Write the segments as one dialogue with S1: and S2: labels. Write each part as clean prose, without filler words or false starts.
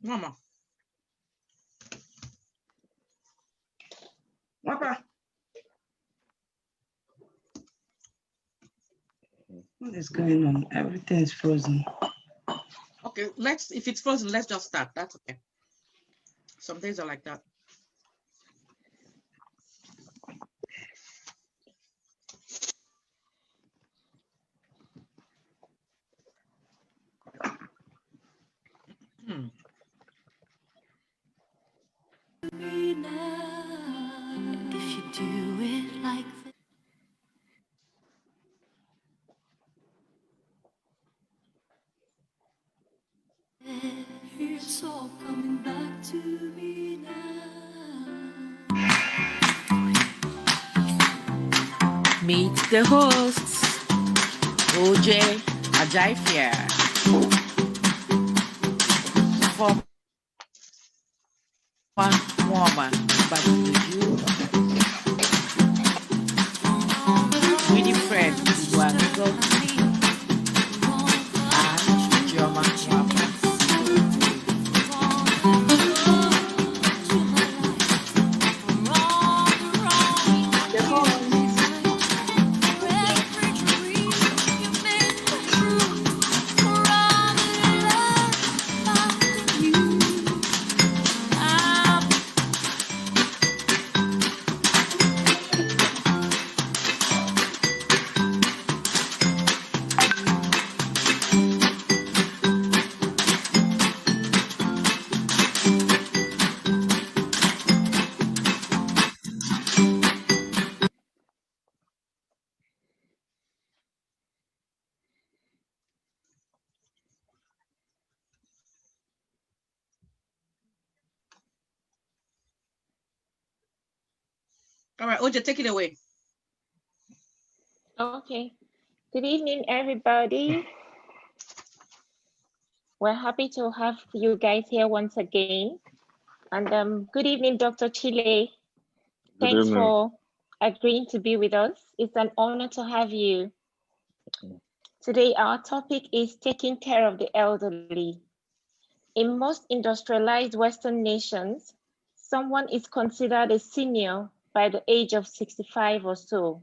S1: Mama. Papa. What is going on? Everything is frozen. Okay, if it's frozen, let's just start. That's okay. Some days are like that.
S2: If you do it like this, it's all coming back to me now.
S1: Meet the hosts, Oche, Ajaifia. Former warmer, but you, really friend, Wango, and Joma Wapa. All right, Oje, take it away.
S3: Okay. Good evening, everybody. We're happy to have you guys here once again. And good evening, Dr. Chile. Thanks for agreeing to be with us. It's an honor to have you. Today, our topic is taking care of the elderly. In most industrialized Western nations, someone is considered a senior by the age of 65 or so.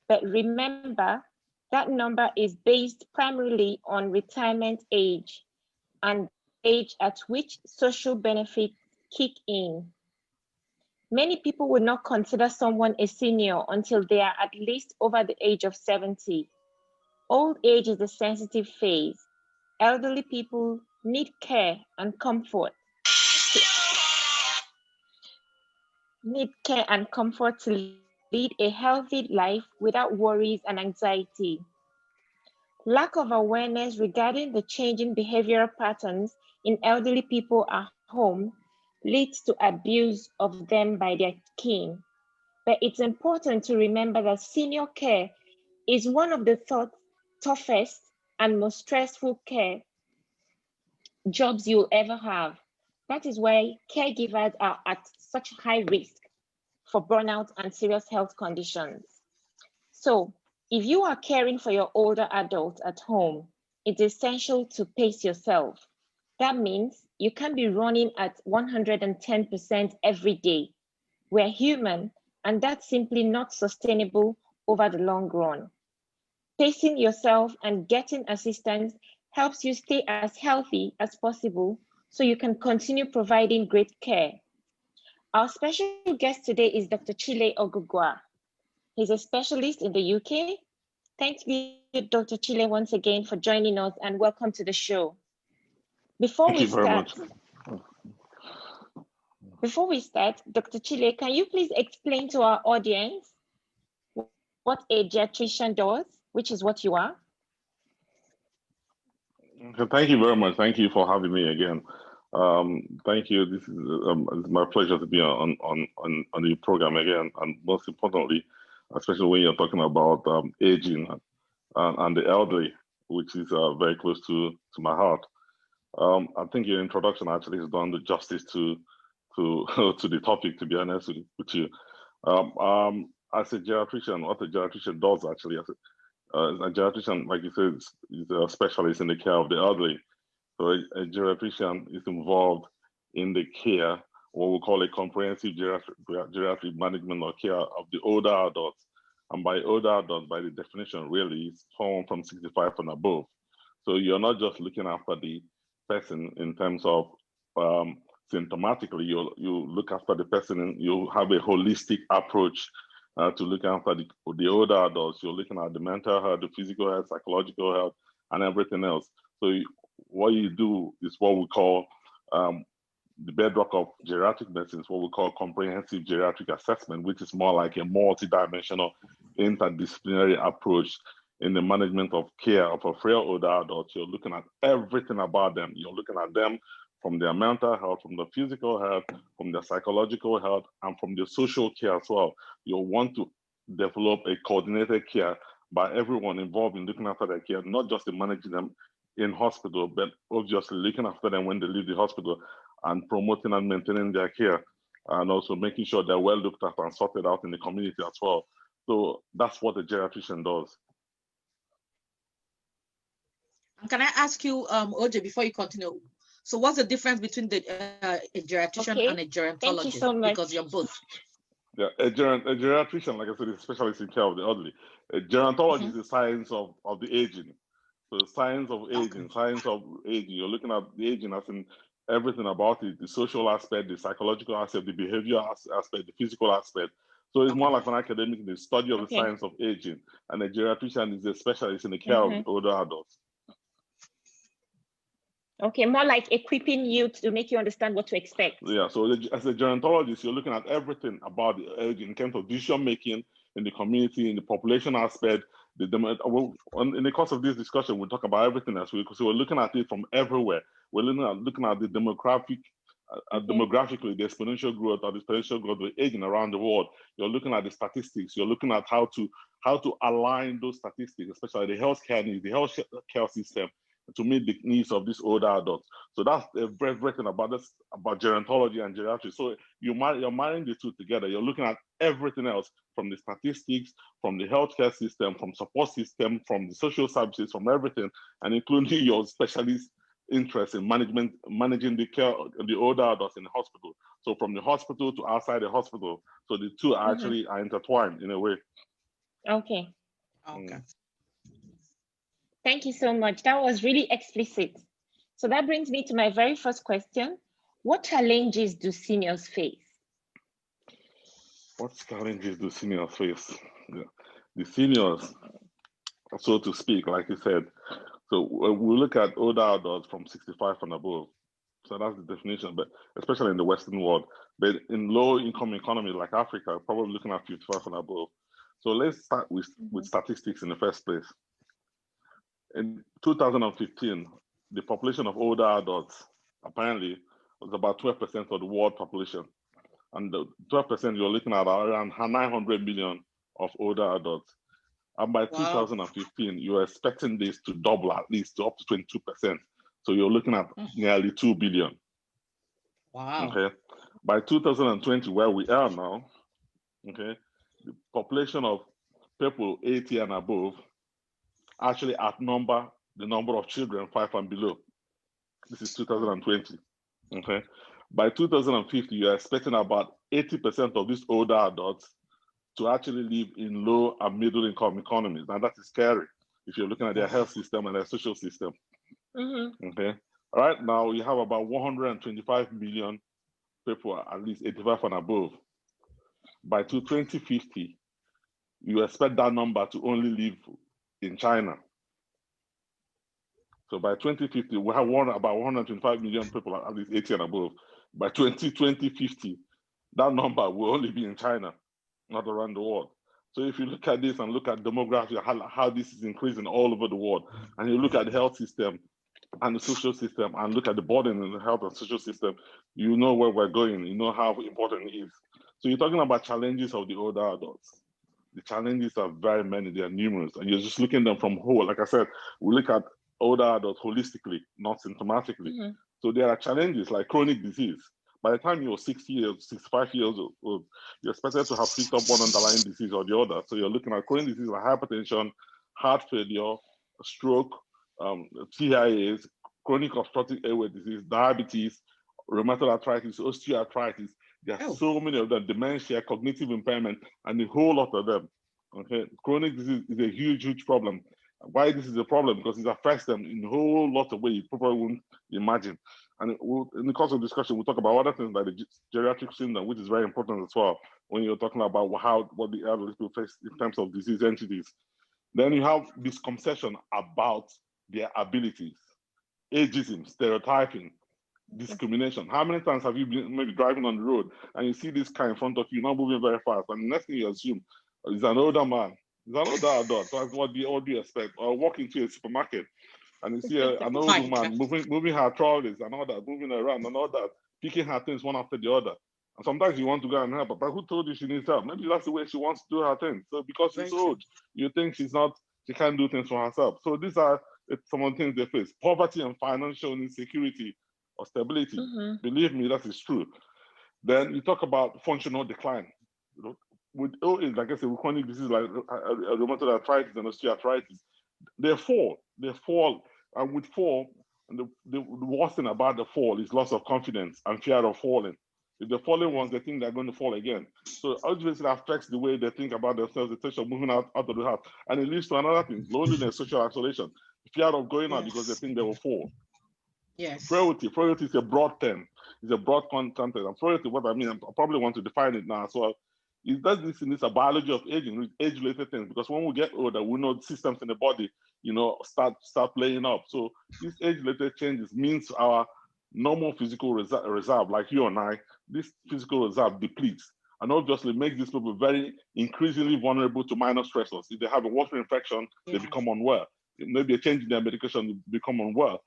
S3: But remember, that number is based primarily on retirement age and age at which social benefits kick in. Many people would not consider someone a senior until they are at least over the age of 70. Old age is a sensitive phase. Elderly people need care and comfort. To lead a healthy life without worries and anxiety. Lack of awareness regarding the changing behavioral patterns in elderly people at home leads to abuse of them by their kin. But it's important to remember that senior care is one of the toughest and most stressful care jobs you'll ever have. That is why caregivers are at such high risk for burnout and serious health conditions. So, if you are caring for your older adults at home, it's essential to pace yourself. That means you can't be running at 110% every day. We're human, and that's simply not sustainable over the long run. Pacing yourself and getting assistance helps you stay as healthy as possible so you can continue providing great care. Our special guest today is Dr. Chile Ogugua. He's a specialist in the UK. Thank you, Dr. Chile, once again for joining us, and welcome to the show. Before we start, Dr. Chile, can you please explain to our audience what a geriatrician does, which is what you are?
S4: Okay, thank you very much. Thank you for having me again. Thank you. This is it's my pleasure to be on the program again, and most importantly, especially when you're talking about aging and the elderly, which is very close to my heart. I think your introduction actually has done the justice to to the topic. To be honest with you, as a geriatrician, what a geriatrician does actually, a geriatrician, like you said, is a specialist in the care of the elderly. So a geriatrician is involved in the care, what we call a comprehensive geriatric management or care of the older adults. And by older adults, by the definition, really, is someone from 65 and above. So you're not just looking after the person in terms of symptomatically, you look after the person and you have a holistic approach to look after the older adults. You're looking at the mental health, the physical health, psychological health, and everything else. So what you do is what we call the bedrock of geriatric medicine is what we call comprehensive geriatric assessment, which is more like a multidimensional interdisciplinary approach in the management of care of a frail older adult. You're looking at everything about them. You're looking at them from their mental health, from the physical health, from their psychological health, and from the social care as well. You'll want to develop a coordinated care by everyone involved in looking after their care, not just in managing them in hospital, but obviously looking after them when they leave the hospital and promoting and maintaining their care, and also making sure they're well looked after and sorted out in the community as well. So that's what a geriatrician does.
S1: And can I ask you, Oche, before you continue, so what's the difference between a geriatrician and a gerontologist?
S3: Thank you so much.
S1: Because you're both.
S4: Yeah, a geriatrician, like I said, is a specialist in care of the elderly. A gerontologist is the science of the aging. So science of aging, you're looking at the aging as in everything about it, the social aspect, the psychological aspect, the behavioral aspect, the physical aspect. So it's more like an academic in the study of the science of aging. And a geriatrician is a specialist in the care of older adults.
S3: Okay, more like equipping you to make you understand what to expect.
S4: Yeah, so as a gerontologist, you're looking at everything about the aging in terms of decision making in the community, in the population aspect. In the course of this discussion, we'll talk about everything else. So we're looking at it from everywhere. We're looking at the demographically, the exponential growth of aging around the world. You're looking at the statistics. You're looking at how to align those statistics, especially the healthcare needs, the healthcare system, to meet the needs of these older adults. So that's everything about this, about gerontology and geriatry. So you're marrying the two together. You're looking at everything else, from the statistics, from the healthcare system, from support system, from the social services, from everything, and including your specialist interest in managing the care of the older adults in the hospital. So from the hospital to outside the hospital. So the two actually are intertwined in a way.
S3: Okay. Thank you so much. That was really explicit. So that brings me to my very first question. What challenges do seniors face?
S4: What challenges do seniors face? Yeah. The seniors, so to speak, like you said, so we look at older adults from 65 and above. So that's the definition, but especially in the Western world. But in low-income economies like Africa, probably looking at 55 and above. So let's start with statistics in the first place. In 2015, the population of older adults apparently was about 12% of the world population. And the 12%, you're looking at around 900 million of older adults. And by 2015, you're expecting this to double at least to up to 22%. So you're looking at nearly 2 billion.
S1: Wow.
S4: Okay. By 2020, where we are now, okay, the population of people 80 and above actually outnumber the number of children 5 and below. This is 2020. Okay. By 2050, you're expecting about 80% of these older adults to actually live in low and middle income economies. And that is scary if you're looking at their health system and their social system. Okay. Right now, you have about 125 million people, at least 85 and above. By 2050, you expect that number to only live in China. So by 2050, we have about 125 million people, at least 80 and above. By 2050, that number will only be in China, not around the world. So if you look at this and look at demography, how this is increasing all over the world, and you look at the health system and the social system, and look at the burden in the health and social system, you know where we're going, you know how important it is. So you're talking about challenges of the older adults. The challenges are very many, they are numerous, and you're just looking at them from whole. Like I said, we look at older adults holistically, not symptomatically. So there are challenges like chronic disease. By the time you're 60 years, 65 years old, you're expected to have picked up one underlying disease or the other. So you're looking at chronic disease like hypertension, heart failure, stroke, TIAs, chronic obstructive airway disease, diabetes, rheumatoid arthritis, osteoarthritis. There are so many of them, dementia, cognitive impairment, and a whole lot of them. Okay, chronic disease is a huge, huge problem. Why this is a problem? Because it affects them in a whole lot of ways you probably wouldn't imagine. And in the course of discussion, we'll talk about other things like the geriatric syndrome, which is very important as well when you're talking about what the elderly people face in terms of disease entities. Then you have this conception about their abilities, ageism, stereotyping, discrimination. How many times have you been maybe driving on the road and you see this car in front of you, not moving very fast, and the next thing you assume is an older man, is an older adult, so that's what do you expect? Or walk into a supermarket and you see an old woman moving her trolleys and all that, moving around and all that, picking her things one after the other. And sometimes you want to go and help her, but who told you she needs help? Maybe that's the way she wants to do her things. So because she's old, you think she can't do things for herself. So these are some of the things they face. Poverty and financial insecurity or stability. Believe me, that is true. Then you talk about functional decline. You know, with like I said, with chronic disease like rheumatoid arthritis and osteoarthritis, they fall, and with fall, the worst thing about the fall is loss of confidence and fear of falling. If they're falling once, they think they're going to fall again. So obviously it affects the way they think about themselves, the tension of moving out of the house. And it leads to another thing, loneliness, social isolation, fear of going out because they think they will fall.
S1: Yes.
S4: Frailty is a broad term. It's a broad content. And frailty, what I mean, I probably want to define it now as well. It does this in this biology of aging, age-related things, because when we get older, we know the systems in the body, start playing up. So these age-related changes means our normal physical reserve, like you and I, this physical reserve depletes, and obviously makes these people very increasingly vulnerable to minor stressors. If they have a water infection, they become unwell. Maybe a change in their medication, they become unwell.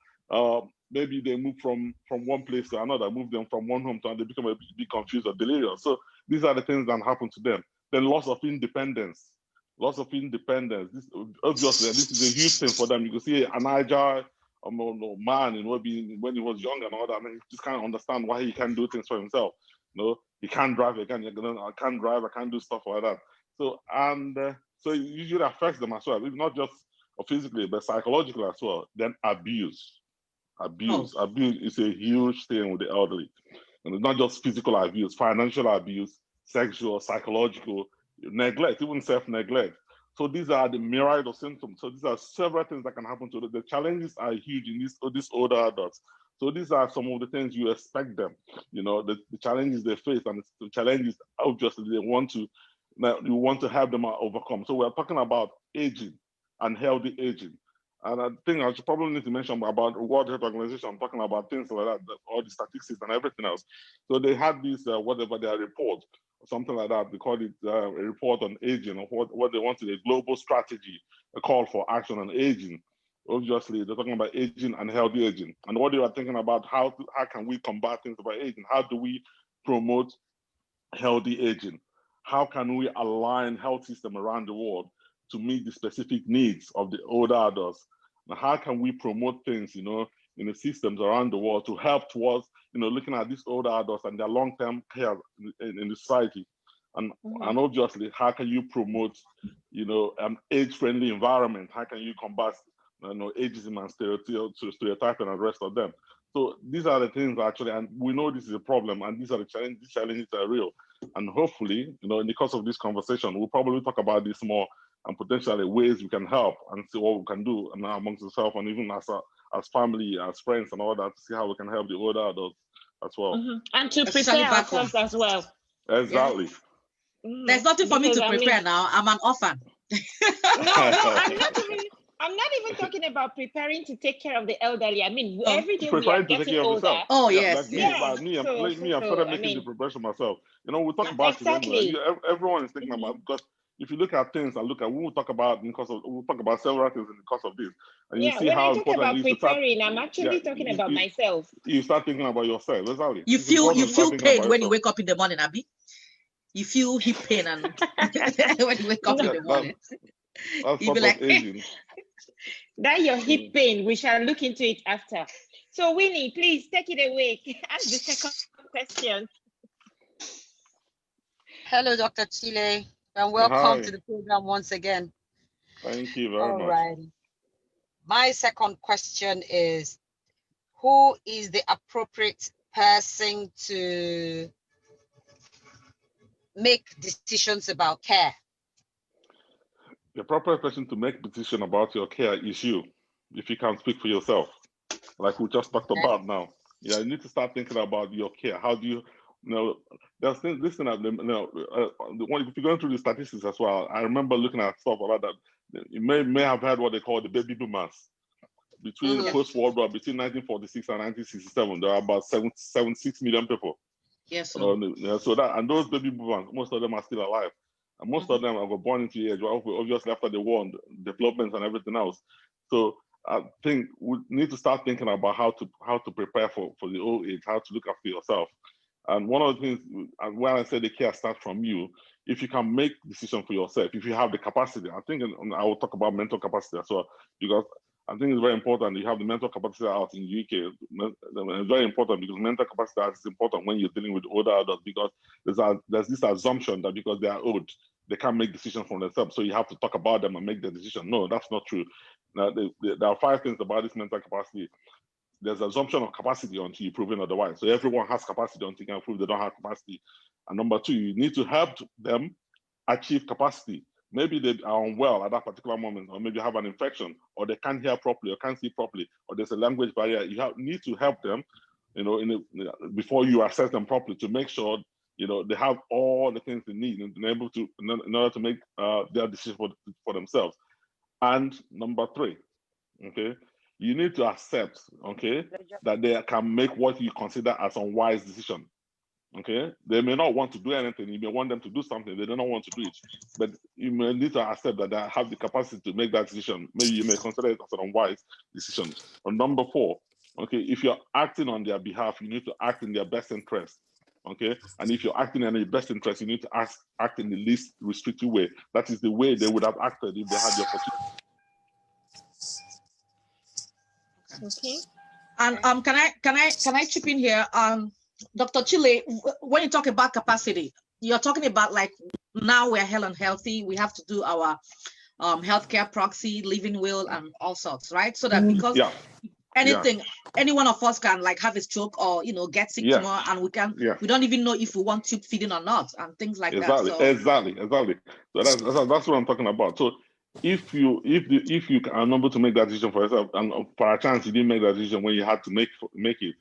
S4: Maybe they move from one place to another, move them from one home to another, they become a bit confused or delirious. So these are the things that happen to them. Then loss of independence. This, obviously, this is a huge thing for them. You can see an agile man, when he was young and all that, and he just can't understand why he can't do things for himself. He can't drive, I can't drive, I can't do stuff like that. So, so it usually affects them as well, not just physically, but psychologically as well. Then abuse is a huge thing with the elderly. And it's not just physical abuse, financial abuse, sexual, psychological, neglect, even self-neglect. So these are the myriad of symptoms. So these are several things that can happen to them. The challenges are huge in these older adults. So these are some of the things you expect them, the challenges they face, and the challenges obviously you want to help them overcome. So we're talking about aging and healthy aging. And I think I should probably need to mention about World Health Organization. I'm talking about things like that, all the statistics and everything else. So they had this, whatever their report, or something like that. They called it a report on aging, or what they wanted, a global strategy, a call for action on aging. Obviously, they're talking about aging and healthy aging. And what they are thinking about, how can we combat things about aging? How do we promote healthy aging? How can we align health system around the world to meet the specific needs of the older adults? Now, how can we promote things, in the systems around the world to help towards, looking at these older adults and their long-term care in the society? And obviously, how can you promote, an age-friendly environment? How can you combat, ageism and stereotyping and the rest of them? So these are the things actually, and we know this is a problem, and these are the challenges. These challenges are real. And hopefully, in the course of this conversation, we'll probably talk about this more and potentially ways we can help and see what we can do amongst ourselves, and even as family, as friends and all that, to see how we can help the older adults as well.
S3: And to prepare ourselves as well.
S4: Exactly.
S1: Yeah. There's nothing for me to prepare now. I'm an orphan.
S3: No, I'm not even talking about preparing to take care of the elderly. I mean, every day we are getting older.
S1: Oh, yes.
S4: Like me, I'm started making the preparation myself. We talk about it anyway. Everyone is thinking about it, because if you look at things and we'll talk about several things in the course of this. And you see how important it is to start.
S3: I'm actually talking about myself.
S4: You start thinking about yourself, exactly.
S1: You feel pain when you wake up in the morning, Abby. You feel hip pain and when you wake up in the morning.
S4: That's like aging.
S3: That your hip pain, we shall look into it after. So Winnie, please take it away. Ask the second question.
S5: Hello, Dr. Chile, and welcome to the program once again.
S4: Thank you very much.
S5: All right. My second question is, who is the appropriate person to make decisions about care?
S4: The appropriate person to make decision about your care is you, if you can speak for yourself, like we just talked about now. Yeah, you need to start thinking about your care. How do you, there's this thing, if you're going through the statistics as well, I remember looking at stuff about that. You may have heard what they call the baby boomers. Between post-World War, between 1946 and 1967, there are about 76 million people.
S1: Yes.
S4: So that, and those baby boomers, most of them are still alive. And most of them were born into the age, obviously after the war, developments and everything else. So I think we need to start thinking about how to prepare for the old age, how to look after yourself. And one of the things, and when I say the care starts from you, if you can make decisions for yourself, if you have the capacity, I think I will talk about mental capacity as well, because I think it's very important you have the mental capacity out in the UK. It's very important because mental capacity is important when you're dealing with older adults, because there's this assumption that because they are old, they can't make decisions for themselves. So you have to talk about them and make the decision. No, that's not true. Now, there are 5 things about this mental capacity. There's assumption of capacity until you're proven otherwise. So everyone has capacity until you can prove they don't have capacity. And number 2, you need to help them achieve capacity. Maybe they are unwell at that particular moment, or maybe have an infection, or they can't hear properly, or can't see properly, or there's a language barrier. You need to help them, before you assess them properly, to make sure they have all the things they need in order to make their decision for themselves. And number 3, okay, you need to accept, okay, that they can make what you consider as unwise decision. Okay, they may not want to do anything. You may want them to do something. They don't want to do it, but you may need to accept that they have the capacity to make that decision. Maybe you may consider it as an unwise decision. And number 4, okay, if you're acting on their behalf, you need to act in their best interest. Okay, and if you're acting in their best interest, you need to act in the least restrictive way. That is the way they would have acted if they had the opportunity.
S3: Okay.
S1: And can I chip in here? Dr. Chile, when you talk about capacity, you're talking about like now we're hell and healthy. We have to do our healthcare proxy, living will, and all sorts, right? So that because any one of us can like have a stroke or get sick tomorrow, and we don't even know if we want tube feeding or not, and things like that. So
S4: exactly. So that's what I'm talking about. So if you are unable to make that decision for yourself, and for a chance you didn't make that decision when you had to make it,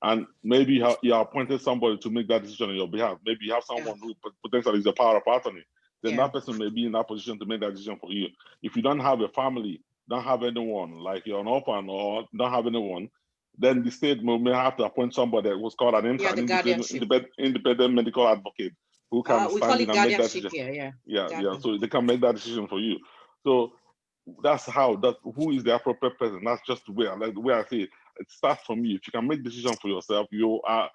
S4: and maybe you appointed somebody to make that decision on your behalf. Maybe you have someone who potentially is a power of attorney. Then that person may be in that position to make that decision for you. If you don't have a family, don't have anyone, like you're an orphan or don't have anyone, then the state may have to appoint somebody that was called an independent medical advocate who can stand in and make that decision. So they can make that decision for you. So that's who is the appropriate person. That's just the way I say it starts from you. If you can make decisions for yourself, you are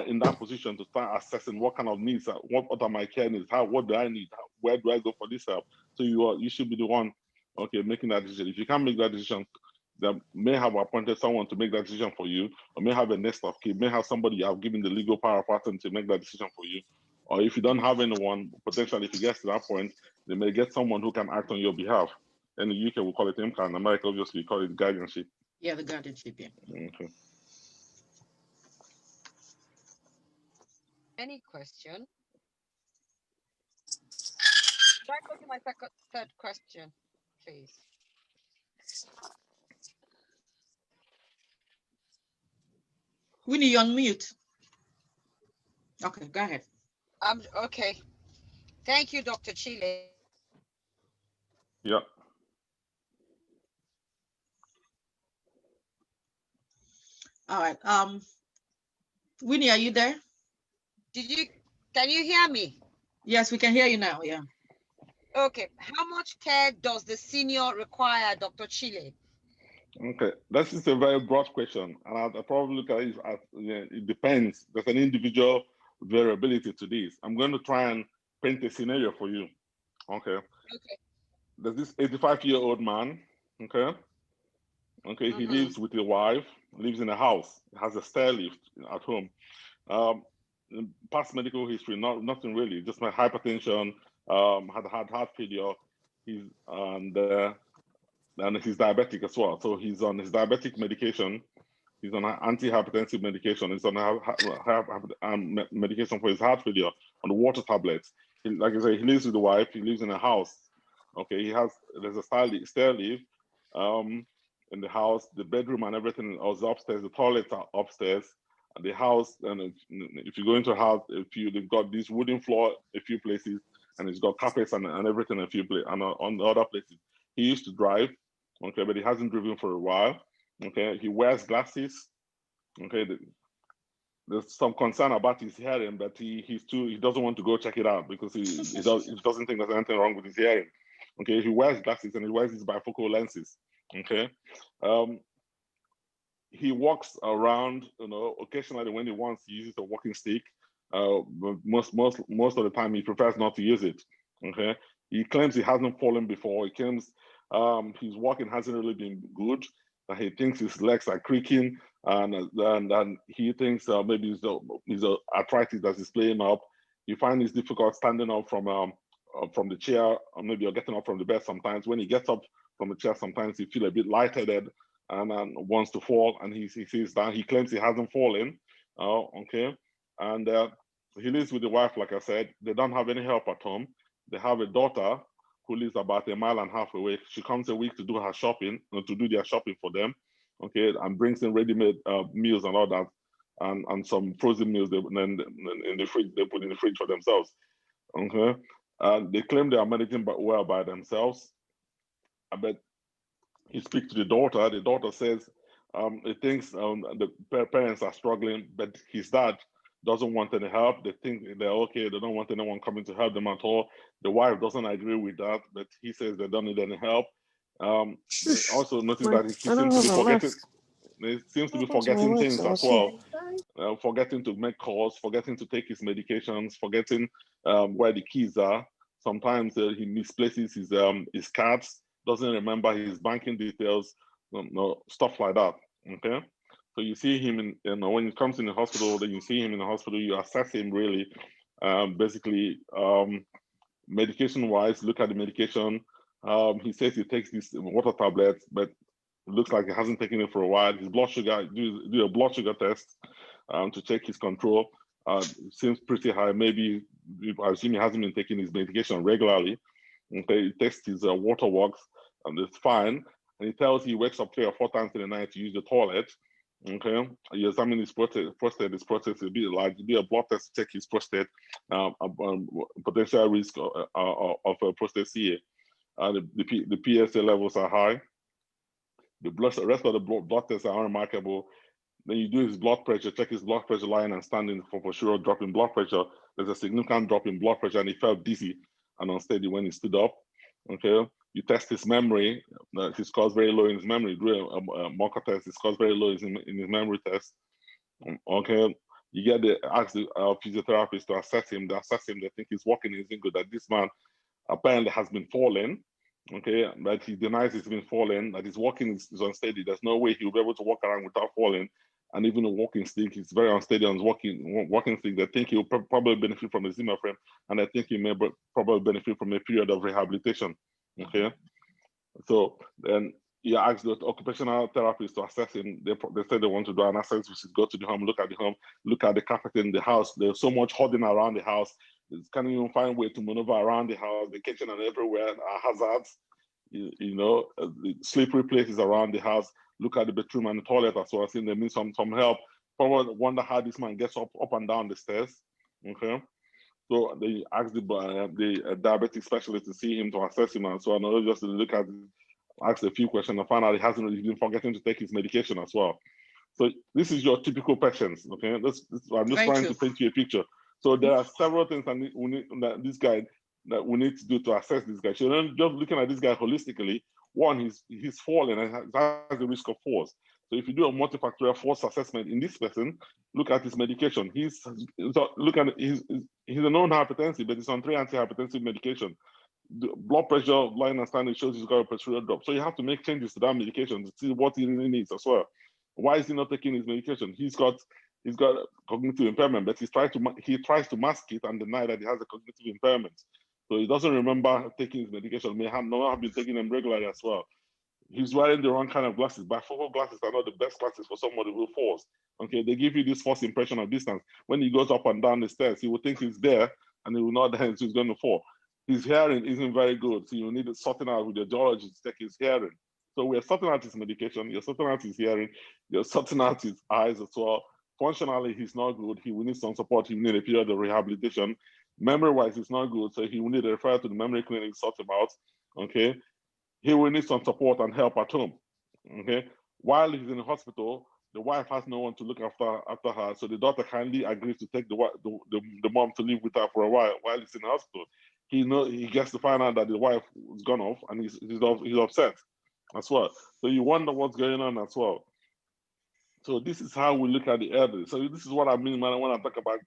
S4: in that position to start assessing what kind of needs, what are my care needs, what do I need, where do I go for this help. So you should be the one, okay, making that decision. If you can't make that decision, they may have appointed someone to make that decision for you, or may have a nest of kin, may have somebody you have given the legal power of attorney to make that decision for you. Or if you don't have anyone, potentially if it gets to that point, they may get someone who can act on your behalf. In the UK, we call it IMCA. In America, obviously, we call it guardianship.
S1: Yeah, the guardianship, yeah.
S4: Okay.
S5: Any question? Should I go to my third question, please?
S1: Winnie, you're on mute. Okay, go ahead.
S5: Okay. Thank you, Dr. Chile.
S4: Yeah.
S1: All right. Winnie, are you there?
S5: Can you hear me?
S1: Yes, we can hear you now. Yeah.
S5: Okay. How much care does the senior require, Dr. Chile?
S4: Okay, this is a very broad question, and I'll probably look at it as it depends. There's an individual variability to this. I'm going to try and paint a scenario for you. Okay. There's this 85-year-old man. Okay. He lives with his wife, lives in a house, has a stair lift at home. Past medical history, nothing really, just my hypertension, had heart failure, and he's diabetic as well. So he's on his diabetic medication, He's on antihypertensive medication. He's on medication for his heart failure, on the water tablets. Like I said, he lives with the wife. He lives in a house. Okay, there's a stair lift in the house. The bedroom and everything is upstairs. The toilets are upstairs. And the house, and if you go into a house, they've got this wooden floor a few places, and it's got carpets and everything a few places, and on the other places. He used to drive, okay, but he hasn't driven for a while. Okay, he wears glasses. Okay, there's some concern about his hearing, but he doesn't want to go check it out because he doesn't think there's anything wrong with his hearing. Okay, he wears glasses and he wears his bifocal lenses. Okay, he walks around. Occasionally when he wants, he uses a walking stick. Most of the time he prefers not to use it. Okay, he claims he hasn't fallen before. He claims his walking hasn't really been good. He thinks his legs are creaking, and he thinks maybe it's a arthritis that is playing up. He finds it difficult standing up from the chair, or maybe you're getting up from the bed sometimes. When he gets up from the chair, sometimes he feels a bit lightheaded and wants to fall, and he sits down. He claims he hasn't fallen, okay? And he lives with the wife, like I said. They don't have any help at home. They have a daughter who lives about 1.5 miles away. She comes a week to do her shopping, to do their shopping for them, okay, and brings in ready-made meals and all that, and some frozen meals in the fridge. They put in the fridge for themselves, okay. They claim they are managing well by themselves, but he speaks to the daughter. The daughter says he thinks the parents are struggling, but his dad doesn't want any help. They think they're okay. They don't want anyone coming to help them at all. The wife doesn't agree with that, but he says they don't need any help. They also notice that he seems to be forgetting. He seems to be forgetting things as well. Forgetting to make calls, forgetting to take his medications, forgetting where the keys are. Sometimes he misplaces his cards, doesn't remember his banking details, stuff like that. Okay. So you see him when he comes in the hospital, then you see him in the hospital, you assess him really, basically, medication-wise, look at the medication. He says he takes these water tablets, but it looks like he hasn't taken it for a while. His blood sugar, do a blood sugar test to check his control. Seems pretty high. Maybe, I assume he hasn't been taking his medication regularly. Okay, he tests his water works, and it's fine. And he tells he wakes up 3 or 4 times in the night to use the toilet. Okay, you examine his prostate. His prostate will be like a blood test to check his prostate, potential risk of prostate CA. The PSA levels are high. The rest of the blood tests are unremarkable. Then you do his blood pressure, check his blood pressure lying and standing for sure drop in blood pressure. There's a significant drop in blood pressure, and he felt dizzy and unsteady when he stood up. Okay. You test his memory. He scores very low in his memory. Do a mock test. He scores very low in his memory test. Okay. You ask the physiotherapist to assess him. They assess him. They think his walking isn't good. That this man apparently has been falling. Okay, but he denies he's been falling. That his walking is unsteady. There's no way he'll be able to walk around without falling. And even a walking stick, he's very unsteady on his walking stick. They think he'll probably benefit from a Zimmer frame, and I think he may probably benefit from a period of rehabilitation. Okay, so then you ask the occupational therapist to assess him. They say they want to do an assessment, which is go to the home, look at the home, look at the carpet in the house. There's so much hoarding around the house. It can't even find a way to maneuver around the house. The kitchen and everywhere are hazards. The slippery places around the house. Look at the bedroom and the toilet as well. I think they need some help. Probably wonder how this man gets up and down the stairs. Okay. So they asked the diabetic specialist to see him, to assess him, and so on. Just to look at, ask a few questions and find out he's been forgetting to take his medication as well. So this is your typical patients. Okay, I'm just trying to paint you a picture. So there are several things that we need to do to assess this guy. So then just looking at this guy holistically, one, he's falling and has the risk of falls. So if you do a multifactorial force assessment in this person, look at his medication. He's a known hypertensive, but he's on 3 antihypertensive medication. The blood pressure line and standing shows he's got a pressure drop. So you have to make changes to that medication to see what he really needs as well. Why is he not taking his medication? He's got cognitive impairment, but he tries to mask it and deny that he has a cognitive impairment. So he doesn't remember taking his medication. May not have been taking them regularly as well. he's wearing the wrong kind of glasses. Bifocal glasses are not the best glasses for somebody who falls. Okay, they give you this false impression of distance. When he goes up and down the stairs, he will think he's there and he will not there, so he's going to fall. His hearing isn't very good, so you need to sort it out with your geologist to check his hearing. So we're sorting out his medication, you're sorting out his hearing, you're sorting out his eyes as well. Functionally, he's not good. He will need some support. He will need a period of rehabilitation. Memory-wise, it's not good, so he will need a referral to the memory clinic, sort him out. Okay, he will need some support and help at home. Okay, while he's in the hospital, the wife has no one to look after her, so the daughter kindly agrees to take the mom to live with her for a while he's in the hospital. He gets to find out that the wife has gone off, and he's upset as well. So you wonder what's going on as well. So this is how we look at the elderly. So this is what I mean when I talk about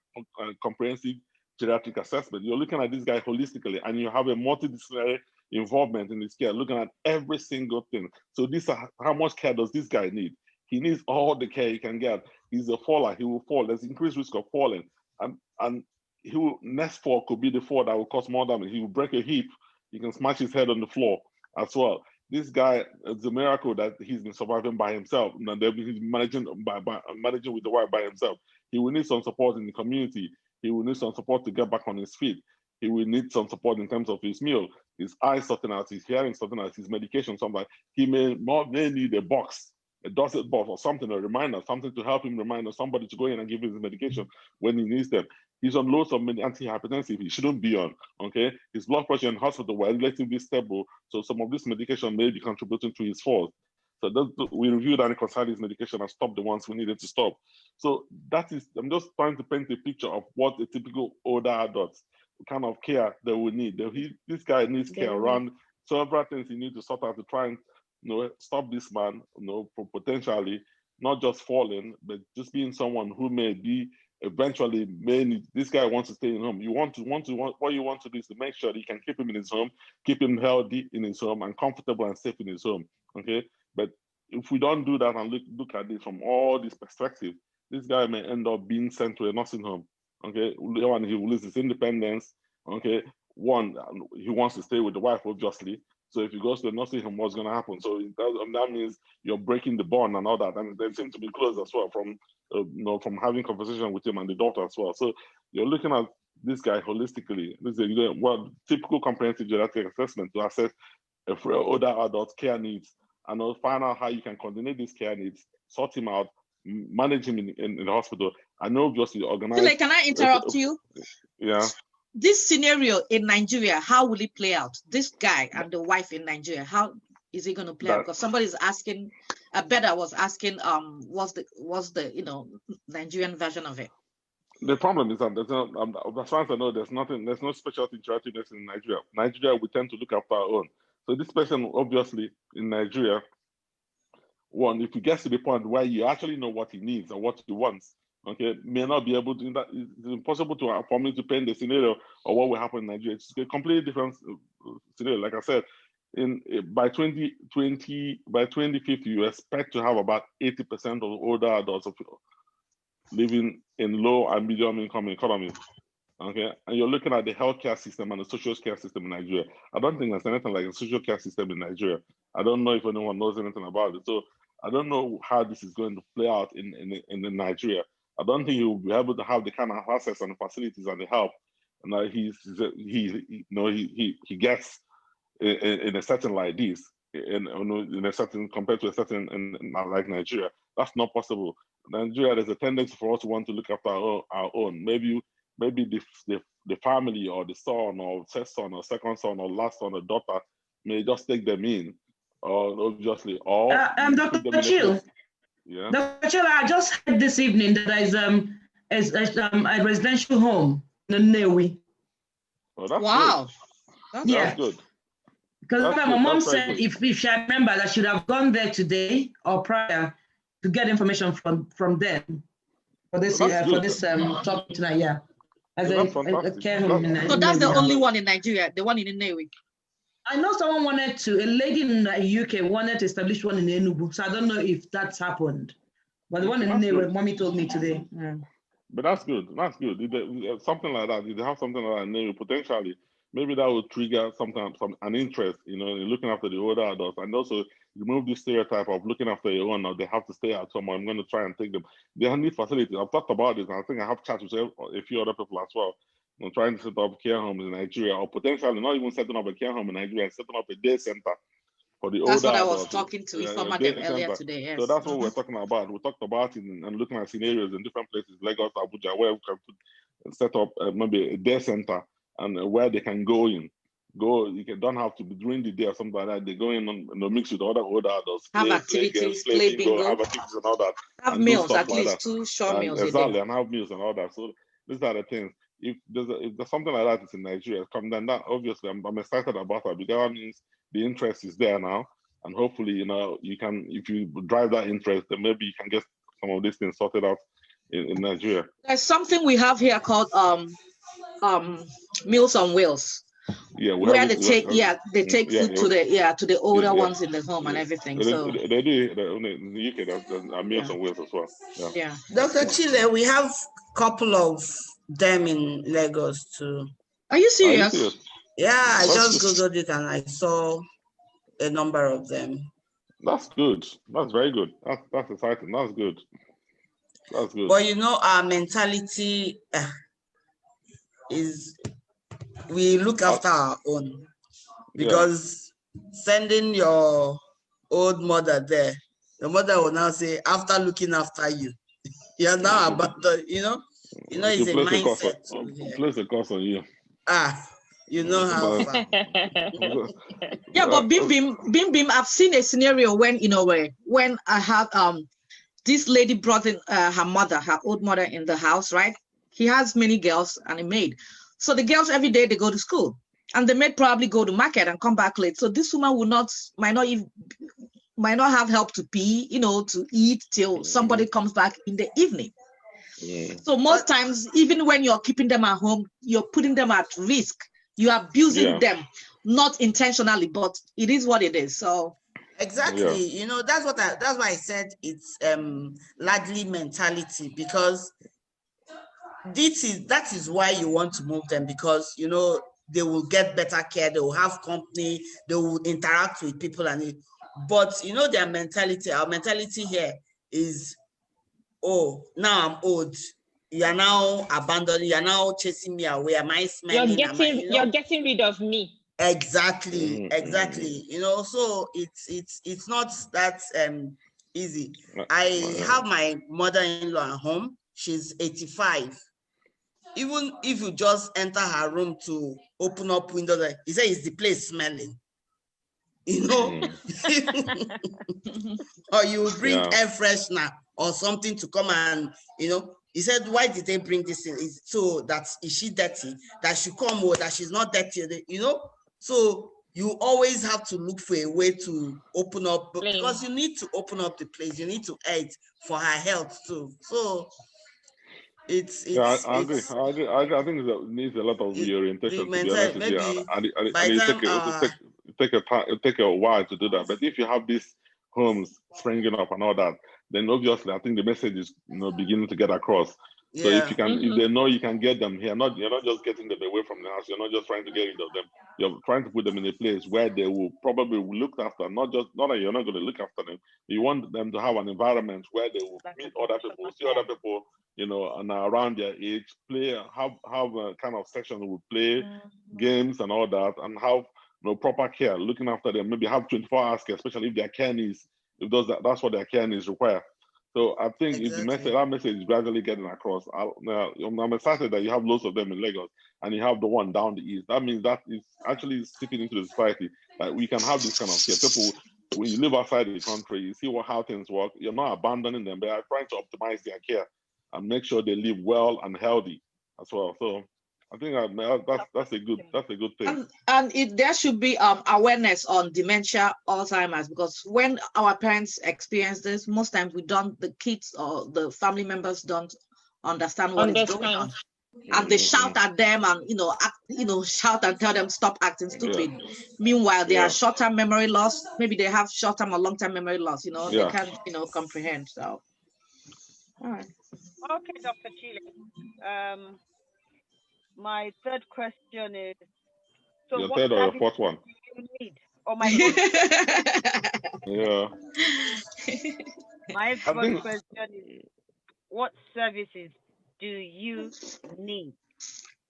S4: comprehensive geriatric assessment. You're looking at this guy holistically, and you have a multidisciplinary involvement in his care, looking at every single thing. So this is how much care does this guy need? He needs all the care he can get. He's a faller, he will fall. There's increased risk of falling. And next fall could be the fall that will cause more damage. He will break a hip, he can smash his head on the floor as well. This guy, it's a miracle that he's been surviving by himself, and he's managing with the wife by himself. He will need some support in the community. He will need some support to get back on his feet. He will need some support in terms of his meal, his eyes sorting out, his hearing sorting out, his medication, something like he may need a box, a Dorset box or something, a reminder, something to help him remind somebody to go in and give him his medication when he needs them. He's on loads of antihypertensive he shouldn't be on, okay? His blood pressure in hospital were relatively stable, so some of this medication may be contributing to his falls. So we reviewed and reconciled his medication and stopped the ones we needed to stop. So I'm just trying to paint a picture of what a typical older adult kind of care they will need. This guy needs care around several things he needs to sort out to try and stop this man, from potentially not just falling, but just being someone who may be eventually this guy wants to stay in home. What you want to do is to make sure that you can keep him in his home, keep him healthy in his home, and comfortable and safe in his home. Okay, but if we don't do that and look at it from all these perspectives, this guy may end up being sent to a nursing home. Okay, one, he will lose his independence. Okay, one, he wants to stay with the wife, obviously. So if he goes to the nursing home, what's going to happen? So that means you're breaking the bond and all that, and they seem to be close as well from having conversation with him and the daughter as well. So you're looking at this guy holistically. This is typical comprehensive geriatric assessment to assess older adult care needs and find out how you can coordinate these care needs, sort him out, manage him in the hospital, and obviously organize.
S1: Chile, can I interrupt you?
S4: Yeah.
S1: This scenario in Nigeria, how will it play out? This guy and the wife in Nigeria, how is it going to play out? Because somebody's asking, I bet I was asking, what's the Nigerian version of it?
S4: The problem is that there's as far as I know, there's no specialty geriatrics in Nigeria. Nigeria, we tend to look after our own. So this person, obviously, in Nigeria, one, if he gets to the point where you actually know what he needs and what he wants, okay, may not be able to do that. It's impossible for me to paint the scenario of what will happen in Nigeria. It's a completely different scenario. Like I said, by 2050, you expect to have about 80% of older adults living in low and medium income economies. Okay, and you're looking at the healthcare system and the social care system in Nigeria. I don't think there's anything like a social care system in Nigeria. I don't know if anyone knows anything about it. So I don't know how this is going to play out in Nigeria. I don't think he will be able to have the kind of access and the facilities and the help. And he gets in a setting like this, in a setting compared to a setting like Nigeria. That's not possible. Nigeria, there's a tendency for us to want to look after our own. Maybe the family or the son or first son or second son or last son or daughter may just take them in, or obviously, or
S6: Dr. Chill.
S4: Yeah.
S6: Dr. Chill, I just heard this evening that there is a residential home in Newi.
S4: Oh, that's
S1: wow.
S4: Good. That's good.
S6: Because my mom said if she remembered, I should have gone there today or prior to get information from them for this topic tonight. Yeah. As a care home in Nigeria.
S1: So that's the only one in Nigeria, the one in Nnewi.
S6: I know someone a lady in the UK wanted to establish one in Enugu, so I don't know if that's happened. But the one in Nnewi, mommy told me today. Yeah.
S4: But that's good. That's good. Something like that. If they have something like that in Nnewi, potentially, maybe that will trigger an interest, in looking after the older adults, and also remove this stereotype of looking after your own, or they have to stay at home, or I'm going to try and take them. They need facilities. I've talked about this, and I think I have chats with a few other people as well. I'm trying to set up care homes in Nigeria, or potentially not even setting up a care home in Nigeria, setting up a day center for the older adults.
S1: That's what I was talking to Ifeoma earlier today. Yes.
S4: So that's what we're talking about. We talked about it and looking at scenarios in different places, Lagos, Abuja, where we can set up maybe a day center, and where they can go in. Don't have to be during the day or something like that. They go in and mix with other older adults.
S1: Have activities, play bingo,
S4: have activities and all that.
S1: Have meals, at least 2 short meals.
S4: Exactly, and have meals and all that. So these are the things. If there's something like that in Nigeria, then that obviously I'm excited about that, because that means the interest is there now, and hopefully you can, if you drive that interest, then maybe you can get some of these things sorted out in Nigeria.
S1: There's something we have here called Meals on Wheels.
S4: Yeah,
S1: where they take food to the older ones in the home and everything. So
S4: they do in the UK. There's Meals on Wheels as well.
S1: Yeah.
S6: Dr. Chile, we have a couple of them in Lagos too.
S1: Are you serious?
S6: Yeah, I just googled it and I saw a number of them.
S4: That's good. That's very good. That's exciting. That's good. That's good.
S6: But our mentality is we look after our own, because sending your old mother there, the mother will now say, after looking after you, you are now abandoned. It's a mindset.
S4: Place a cost on you.
S6: You know how far.
S1: Yeah, but Bim, I've seen a scenario when when I had this lady brought in her mother, her old mother, in the house, right? He has many girls and a maid. So the girls every day they go to school, and the maid probably go to market and come back late. So this woman might not have help to pee, to eat till somebody comes back in the evening. So most times, even when you're keeping them at home, you're putting them at risk. You're abusing them, not intentionally, but it is what it is. So
S6: exactly, that's why I said it's largely mentality, because that is why you want to move them, because they will get better care, they will have company, they will interact with people, but their mentality, our mentality here is, oh, now I'm old, you are now abandoning, you are now chasing me away, am I smelling?
S3: You're getting rid of me.
S6: Exactly. So it's not that easy. I have my mother-in-law at home. She's 85. Even if you just enter her room to open up windows, he said it's the place smelling. Or you bring air freshener or something to come and, he said, why did they bring this in? So that, is she dirty? That she come, or that she's not dirty, So you always have to look for a way to open up, because you need to open up the place. You need to eat for her health too. So I agree.
S4: I think it needs a lot of reorientation, to be honest with you. And it take a while to do that. But if you have these homes springing up and all that, then obviously I think the message is beginning to get across. So if you can, if they know you can get them here, you're not just getting them away from the house. You're not just trying to get rid of them. You're trying to put them in a place where they will probably look after. Not that you're not going to look after them. You want them to have an environment where they will meet other people, see other people, and around their age, have a kind of section who will play games and all that, and have proper care, looking after them. Maybe have 24 hours care, especially if their care needs, that's what their care needs require. So I think if that message is gradually getting across, I'm excited that you have lots of them in Lagos and you have the one down the east. That means that is actually sticking into the society, that we can have this kind of care. People, when you live outside the country, you see how things work. You're not abandoning them, but you're trying to optimize their care and make sure they live well and healthy as well. So I think that's a good thing.
S1: And there should be awareness on dementia, Alzheimer's, because when our parents experience this, most times the kids or the family members don't understand what is going on, and they shout at them and shout and tell them stop acting stupid. Meanwhile, they are short-term memory loss. Maybe they have short-term or long-term memory loss. They can't comprehend. So, all right.
S5: Okay, Dr. Chile. My third question is, So
S4: your
S5: what
S4: third or your
S5: service
S4: fourth one.
S5: do you need? Oh my God.
S4: Yeah.
S5: My
S4: I
S5: first
S4: think
S5: question is, what services do you need?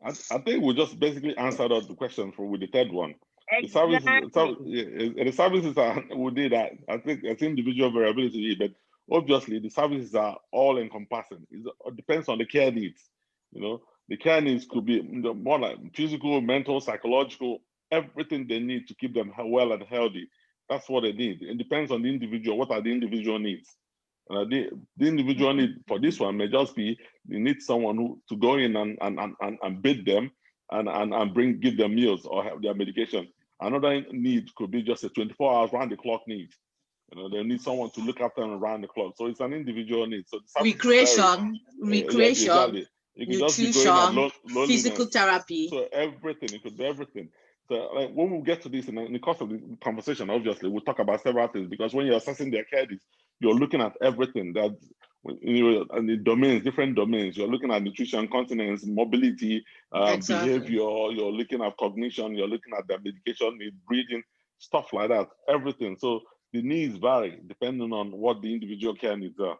S4: I think we just basically answered out the question with the third one. The services,
S5: Exactly.
S4: the services are we did that. I think it's individual variability, but obviously the services are all encompassing. It depends on the care needs. You know, the care needs could be more like physical, mental, psychological, everything they need to keep them well and healthy. That's what they need. It depends on the individual. What are the individual needs? The individual need for this one may just be they need someone who to go in and bathe them and give them meals or have their medication. Another need could be just a 24 hours round the clock need. You know, they need someone to look after them around the clock. So it's an individual need. So the services vary.
S1: Recreation,
S4: Exactly. You could just be going at
S1: nutrition, physical
S4: loneliness.
S1: therapy.
S4: So everything, it could be everything. So like, when we get to this in the course of the conversation, obviously we'll talk about several things because when you're assessing their care needs, you're looking at everything that and the domains, different domains. You're looking at nutrition, continence, mobility,
S1: Exactly.
S4: behavior. You're looking at cognition. You're looking at their medication, need breathing, stuff like that. Everything. So the needs vary depending on what the individual care needs are.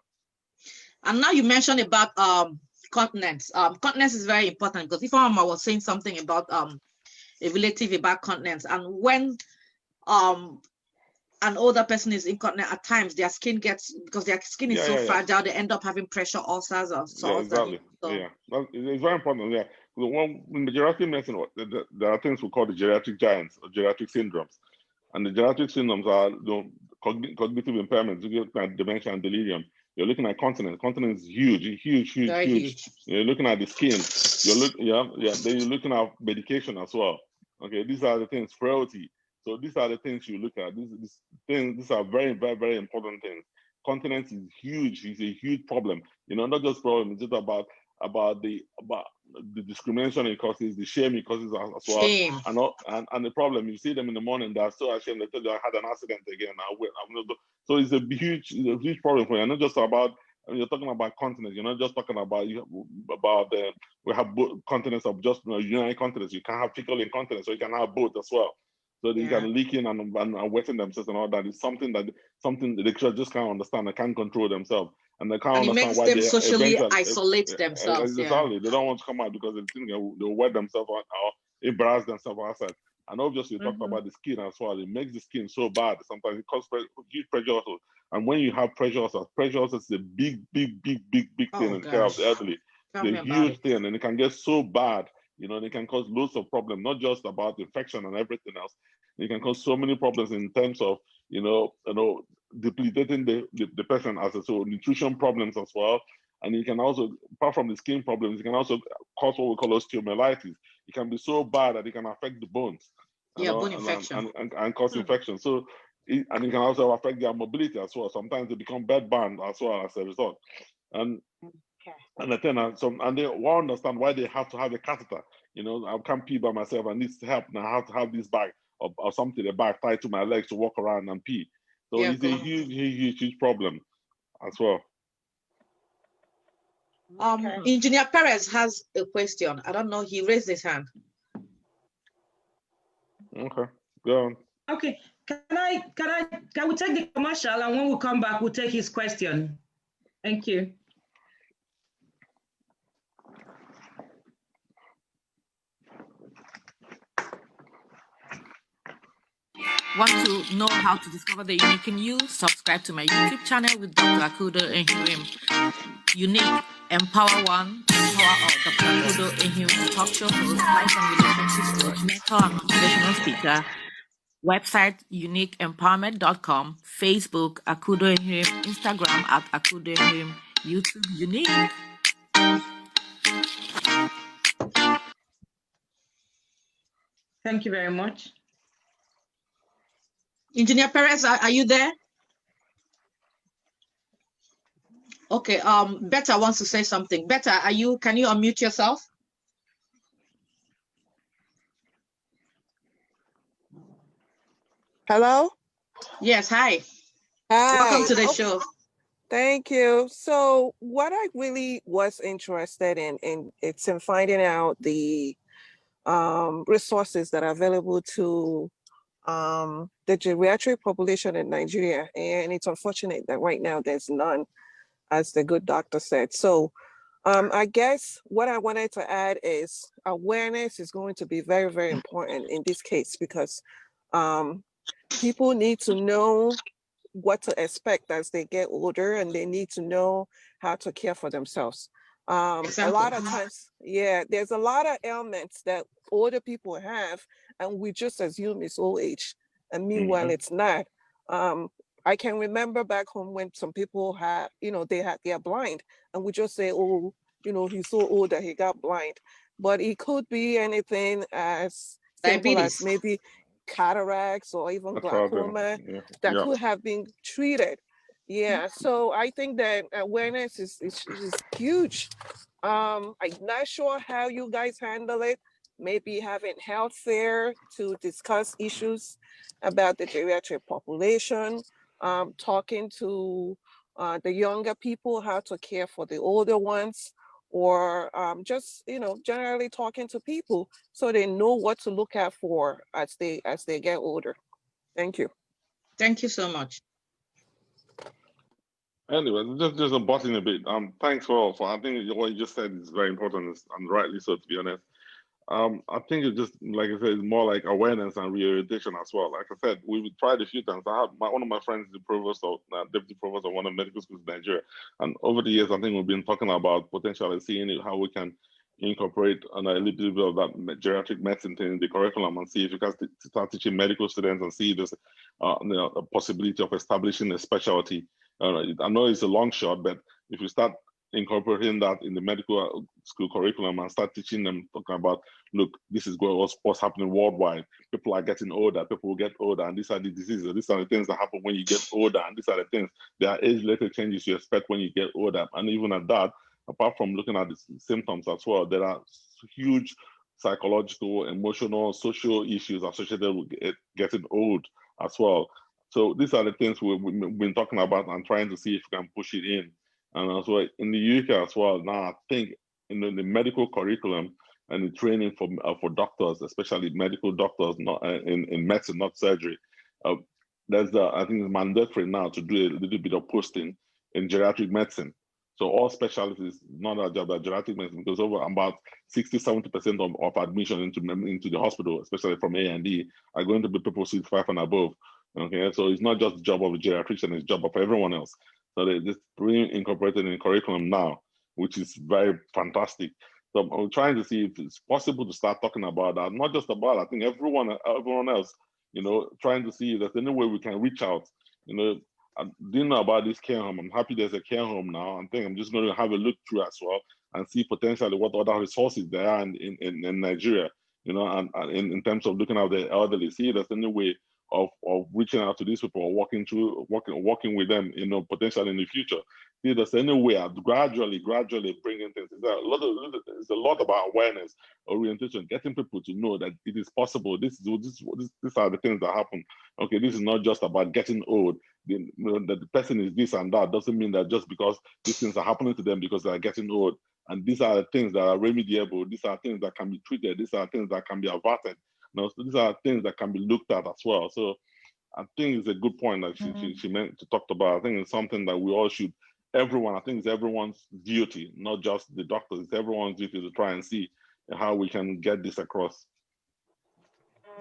S1: And now you mentioned about continence. Continence is very important because if I was saying something about a relative about continence, and when an older person is incontinent, at times their skin gets, because their skin is so fragile, they end up having pressure ulcers or sores.
S4: Yeah, exactly. It's very important. Yeah, in the geriatric medicine, there are things we call the geriatric giants or geriatric syndromes, and the geriatric syndromes are cognitive impairments. You look at dementia and delirium. You're looking at continence. Continence is huge. You're looking at the skin. Then you're looking at medication as well. Okay, these are the things. Frailty. So these are the things you look at. These are very, very, very important things. Continence is huge. It's a huge problem. You know, not just problem. It's just about the discrimination it causes, the shame it causes as well.
S1: Shame.
S4: And the problem, you see them in the morning, they're so ashamed. They tell you I had an accident again. So it's a huge problem for you. Not just about you're talking about continence. You're not just talking about we have both continence of just urinary continence. You can have fecal incontinence, so you can have both as well. So they can leaking and wetting themselves and all that is something they just can't understand. They can't control themselves, and they can't understand why
S1: they socially isolate themselves.
S4: Exactly, they don't want to come out because they think they'll wet themselves or embarrass themselves outside. And obviously, you talked about the skin as well. It makes the skin so bad. Sometimes it causes huge pressure ulcers. And when you have pressure ulcers is a big thing in the care of the elderly. It's a huge thing, and it can get so bad. You know, they can cause loads of problems, not just about infection and everything else. It can cause so many problems in terms of, debilitating the person as so nutrition problems as well. And it can also, apart from the skin problems, it can also cause what we call osteomyelitis. It can be so bad that it can affect the bones.
S1: Bone infection.
S4: And cause infection. So, it can also affect their mobility as well. Sometimes they become bedbound as well as a result. And the thing, and they won't understand why they have to have a catheter. You know, I can't pee by myself. I need help, and I have to have this bag or something, a bag tied to my legs to walk around and pee. So it's a huge problem as well.
S1: Engineer Perez has a question. I don't know. He raised his hand.
S4: Okay, go on.
S6: Okay, can we take the commercial, and when we come back, we'll take his question. Thank you.
S1: Want to know how to discover the unique in you? Subscribe to my YouTube channel with Dr. Akudo Ehim. Unique, Empower One, Empower All. Dr. Akudo Ehim, talk show host, life and relationship coach, mentor, and motivational speaker. Website, uniqueempowerment.com. Facebook, Akudo Ehim. Instagram, @Akudo Ehim. YouTube, Unique.
S6: Thank you very much.
S1: Engineer Perez, are you there? Okay, Betta wants to say something. Betta, can you unmute yourself?
S7: Hello?
S1: Yes, hi.
S7: Hi.
S1: Welcome to the show.
S7: Thank you. So what I really was interested in it's in finding out the resources that are available to the geriatric population in Nigeria. And it's unfortunate that right now there's none, as the good doctor said. So I guess what I wanted to add is awareness is going to be very, very important in this case, because people need to know what to expect as they get older, and they need to know how to care for themselves. A lot of times, yeah, there's a lot of ailments that older people have, and we just assume it's old age. And meanwhile, it's not. I can remember back home when some people had, they're blind, and we just say, oh, he's so old that he got blind. But it could be anything as simple as maybe cataracts or even glaucoma that could have been treated. Yeah, so I think that awareness is huge. I'm not sure how you guys handle it. Maybe having health fair to discuss issues about the geriatric population, talking to the younger people how to care for the older ones, or just generally talking to people so they know what to look out for as they get older. Thank you.
S1: Thank you so much.
S4: Anyway, just a button a bit. Thanks for I think what you just said is very important, and rightly so, to be honest. I think it's just, like I said, it's more like awareness and reorientation as well. Like I said, we've tried a few times. I have one of my friends is the provost of deputy provost of one of the medical schools in Nigeria, and over the years, I think we've been talking about potentially seeing how we can incorporate a little bit of that geriatric medicine in the curriculum, and see if you can start teaching medical students and see there's a possibility of establishing a specialty. I know it's a long shot, but if you start incorporating that in the medical school curriculum and start teaching them, talking about, look, this is what's happening worldwide. People are getting older, people will get older, and these are the diseases, these are the things that happen when you get older, and these are the things, there are age-related changes you expect when you get older. And even at that, apart from looking at the symptoms as well, there are huge psychological, emotional, social issues associated with getting old as well. So these are the things we've been talking about and trying to see if we can push it in. And also in the UK as well, now I think in the medical curriculum and the training for doctors, especially medical doctors, not in medicine, not surgery, I think it's mandatory now to do a little bit of posting in geriatric medicine. So all specialties, not about geriatric medicine, because over about 60-70% of admission into the hospital, especially from A&E, are going to be people 65 and above. Okay, so it's not just the job of a geriatrician, it's the job of everyone else. So they just really incorporated in curriculum now, which is very fantastic. So I'm trying to see if it's possible to start talking about that, not just about, I think everyone else, trying to see if there's any way we can reach out. I didn't know about this care home. I'm happy there's a care home now. I think I'm just going to have a look through as well and see potentially what other resources there are in Nigeria, and in terms of looking at the elderly, see if there's any way of reaching out to these people or working with them, potentially in the future. See, there's any way of gradually bringing things. It's a lot about awareness, orientation, getting people to know that it is possible. These are the things that happen. Okay, this is not just about getting old. That the person is this and that doesn't mean that just because these things are happening to them because they are getting old. And these are the things that are remediable. These are things that can be treated. These are things that can be averted. So these are things that can be looked at as well. So I think it's a good point that she meant to talk about. I think it's something that we all should, I think it's everyone's duty, not just the doctors, it's everyone's duty to try and see how we can get this across.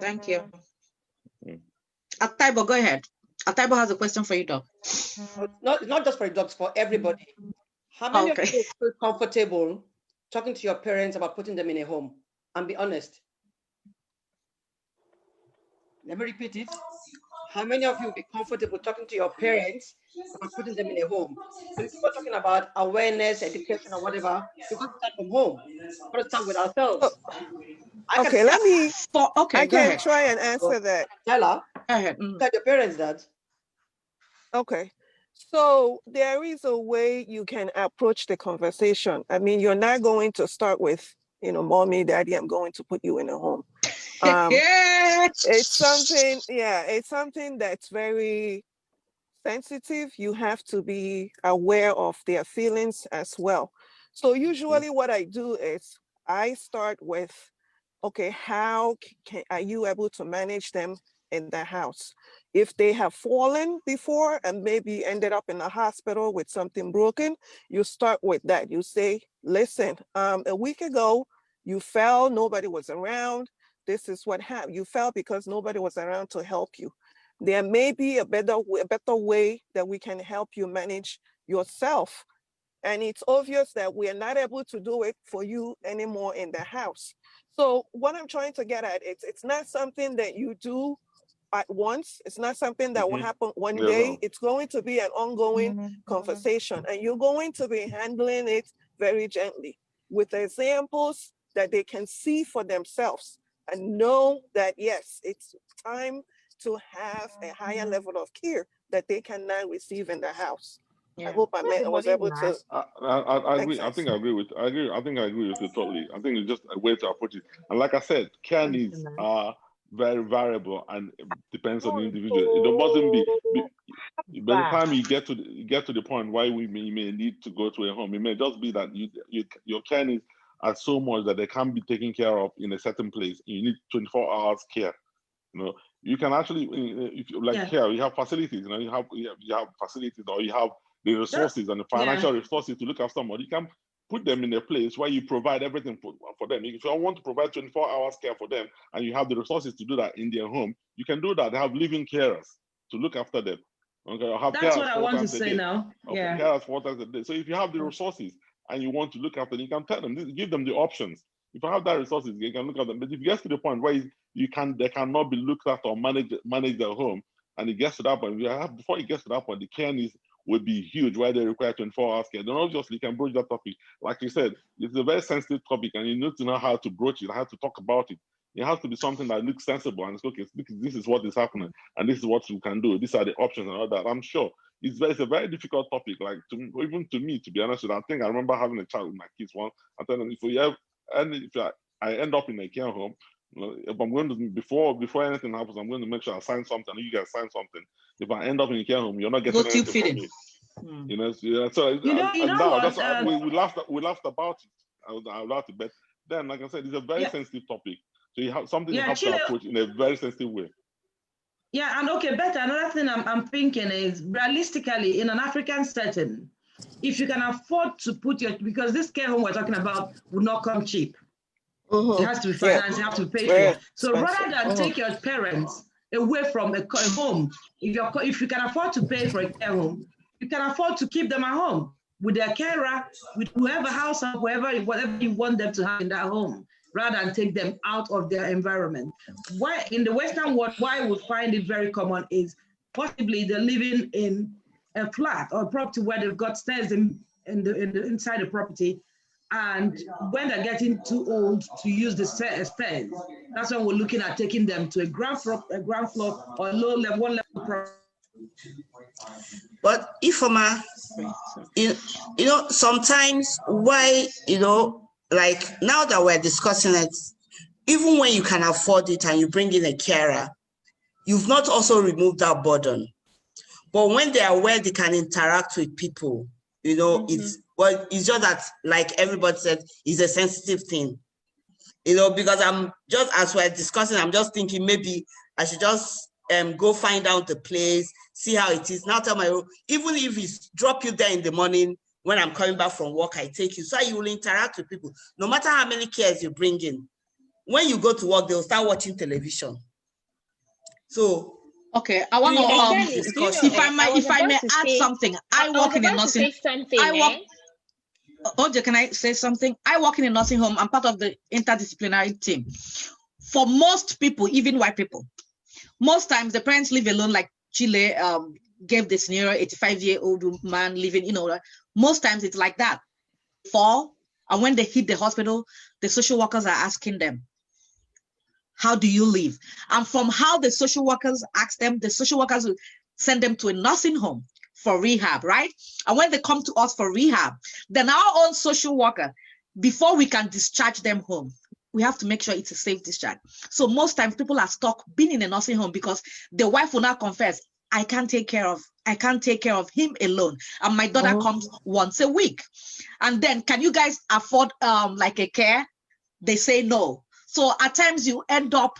S1: Thank you. Ataibo, go ahead. Ataibo has a question for you, Doc.
S8: Not just for docs, for everybody. How many of you feel comfortable talking to your parents about putting them in a home? And be honest. Let me repeat it. How many of you will be comfortable talking to your parents about putting them in a home? When people are talking about awareness, education, or whatever, we got to start from home. We got to start with ourselves.
S7: I can try and answer that.
S8: Stella, tell your parents that.
S7: Okay. So there is a way you can approach the conversation. I mean, you're not going to start with, mommy, daddy, I'm going to put you in a home. It's something that's very sensitive. You have to be aware of their feelings as well. So usually what I do is I start with okay, how are you able to manage them in the house? If they have fallen before and maybe ended up in a hospital with something broken, you start with that. You say, listen, a week ago, you fell, nobody was around. This is what happened. You fell because nobody was around to help you. There may be a better way that we can help you manage yourself. And it's obvious that we are not able to do it for you anymore in the house. So what I'm trying to get at, it's not something that you do at once. It's not something that will happen one day. It's going to be an ongoing conversation, and you're going to be handling it very gently with examples that they can see for themselves and know that, yes, it's time to have a higher level of care that they can now receive in the house. I hope I was able to.
S4: I agree. I think I agree with. I think I agree with you totally. I think it's just a way to approach it. And like I said, care needs are very variable and it depends on the individual. It mustn't be. By the time you get to the point why you may need to go to a home, it may just be that your care needs are so much that they can't be taken care of in a certain place. You need 24 hours care. You know, you can actually, if you like care, you have facilities. You know, you have facilities, or you have the resources and the financial resources to look after somebody. You can put them in a place where you provide everything for them. If you want to provide 24 hours care for them and you have the resources to do that in their home, you can do that. They have living carers to look after them. Okay, have
S6: that's what I want to say now.
S4: Okay, carers 4 times a day. So if you have the resources and you want to look after them, you can tell them, give them the options. If you have that resources, you can look at them. But if it gets to the point where they cannot be looked at or manage their home, and it gets to that point, before it gets to that point, the care needs would be huge, where they require 24 hours care. Then obviously you can broach that topic. Like you said, it's a very sensitive topic, and you need to know how to broach it, how to talk about it. It has to be something that looks sensible and it's okay, this is what is happening, and this is what you can do. These are the options and all that. I'm sure it's a very difficult topic. Like even to me, to be honest with you, I think I remember having a chat with my kids once. I tell them, if I end up in a care home, if I'm going to before anything happens, I'm going to make sure I sign something. You guys sign something. If I end up in a care home, you're not getting anything from me. You know, so we laughed about it. I laughed, but then, like I said, it's a very sensitive topic. So you have something you have to approach in a very sensitive way.
S6: Yeah, and okay, better. Another thing I'm thinking is realistically in an African setting, if you can afford to put because this care home we're talking about would not come cheap. It has to be financed, you have to pay for. So rather than take your parents away from a home, if you can afford to pay for a care home, you can afford to keep them at home with their carer, with whoever house or whatever you want them to have in that home, rather than take them out of their environment. Why in the Western world, why we find it very common is possibly they're living in a flat or a property where they've got stairs inside the property. And when they're getting too old to use the stairs, that's when we're looking at taking them to a ground floor or low level, one level property.
S9: But Ifoma, sometimes why, like now that we're discussing it, even when you can afford it and you bring in a carer, you've not also removed that burden. But when they are where they can interact with people, it's just that, like everybody said, it's a sensitive thing. Because I'm just, as we're discussing, I'm just thinking maybe I should just go find out the place, see how it is. Now tell even if it's drop you there in the morning, when I'm coming back from work, I take you. So you will interact with people. No matter how many cares you bring in, when you go to work, they'll start watching television. So
S1: okay, I want to if I may add something. I work in a nursing. Oche, can I say something? I work in a nursing home. I'm part of the interdisciplinary team. For most people, even white people, most times the parents live alone, like Chile gave this near 85-year-old man living, most times it's like that. And when they hit the hospital, the social workers are asking them, how do you live? And from how the social workers ask them, the social workers will send them to a nursing home for rehab, right? And when they come to us for rehab, then our own social worker, before we can discharge them home, we have to make sure it's a safe discharge. So most times people are stuck being in a nursing home because the wife will not confess, I can't take care of him alone. And my daughter comes once a week. And then, can you guys afford like a care? They say no. So at times you end up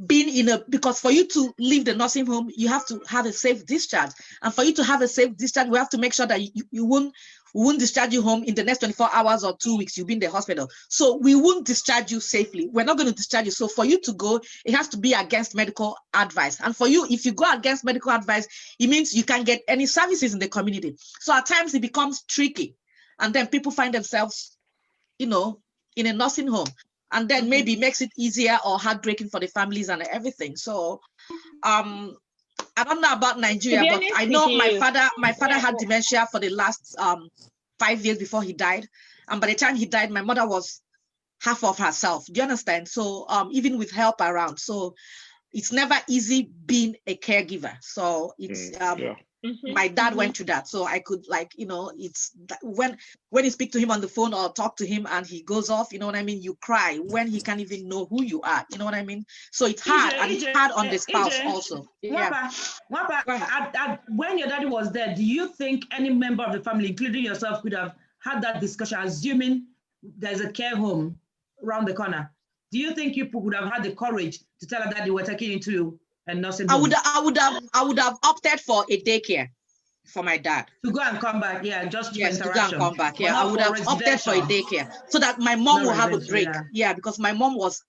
S1: being in a, because for you to leave the nursing home, you have to have a safe discharge. And for you to have a safe discharge, we have to make sure that we won't discharge you home in the next 24 hours or 2 weeks you'll be in the hospital. So we won't discharge you safely. We're not going to discharge you. So for you to go, it has to be against medical advice. And for you, if you go against medical advice, it means you can't get any services in the community. So at times it becomes tricky. And then people find themselves, in a nursing home. And then maybe makes it easier or heartbreaking for the families and everything. So I don't know about Nigeria, but I know my father had dementia for the last 5 years before he died. And by the time he died, my mother was half of herself. Do you understand? So even with help around. So it's never easy being a caregiver. So it's my dad went through that. So I could it's when you speak to him on the phone or talk to him and he goes off, you know what I mean? You cry when he can't even know who you are. You know what I mean? So it's hard, and it's hard on the spouse also. Yeah.
S6: When your daddy was there, do you think any member of the family, including yourself, could have had that discussion, assuming there's a care home around the corner? Do you think people would have had the courage to tell her that they were taking into a nursing home?
S1: I would have opted for a daycare for my dad.
S6: To go and come back, yeah, just
S1: to go and come back. Yeah, I would have opted for a daycare so that my mom will have a break. Yeah, because my mom was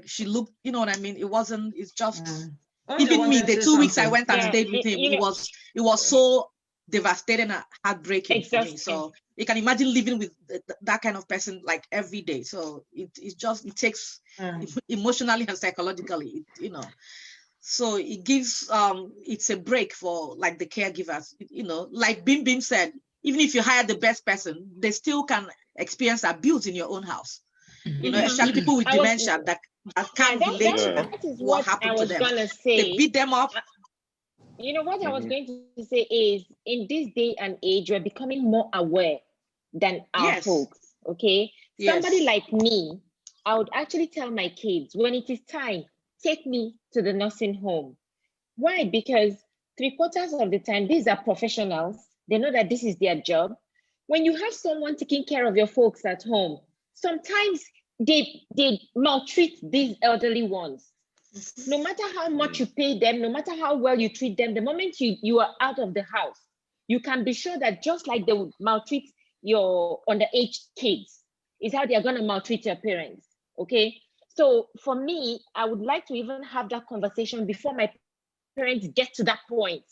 S1: she looked, you know what I mean? It's just even me, the 2 weeks I went and stayed with him, it was so devastating and heartbreaking for me. So you can imagine living with that kind of person like every day. So it takes emotionally and psychologically, So it gives it's a break for like the caregivers, like Bim said, even if you hire the best person, they still can experience abuse in your own house. Especially people with dementia that can't relate to what happened to them. They beat them up.
S3: You know what I was going to say is, in this day and age, we're becoming more aware than our folks. Okay, somebody like me, I would actually tell my kids, when it is time, take me to the nursing home. Why? Because 3/4 of the time, these are professionals. They know that this is their job. When you have someone taking care of your folks at home, sometimes they maltreat these elderly ones. No matter how much you pay them, no matter how well you treat them, the moment you are out of the house, you can be sure that just like they would maltreat your underage kids, is how they are going to maltreat your parents. Okay. So for me, I would like to even have that conversation before my parents get to that point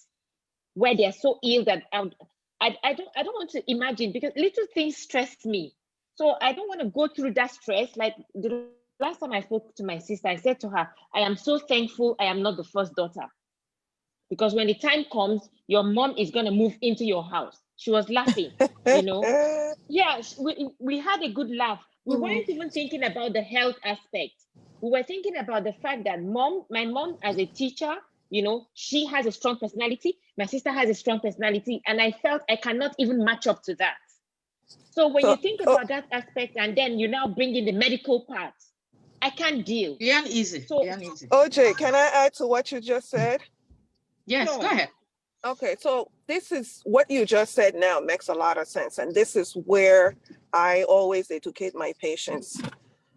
S3: where they're so ill that I don't want to imagine, because little things stress me. So I don't want to go through that stress. Like the last time I spoke to my sister, I said to her, I am so thankful I am not the first daughter. Because when the time comes, your mom is going to move into your house. She was laughing, Yeah, we had a good laugh. We weren't even thinking about the health aspect. We were thinking about the fact that my mom as a teacher, she has a strong personality. My sister has a strong personality. And I felt I cannot even match up to that. So when you think about that aspect, and then you now bring in the medical part, I can't deal.
S1: Yeah, easy.
S3: So,
S7: Oche, can I add to what you just said?
S1: Yes, go ahead.
S7: Okay, so this is what you just said now makes a lot of sense. And this is where I always educate my patients.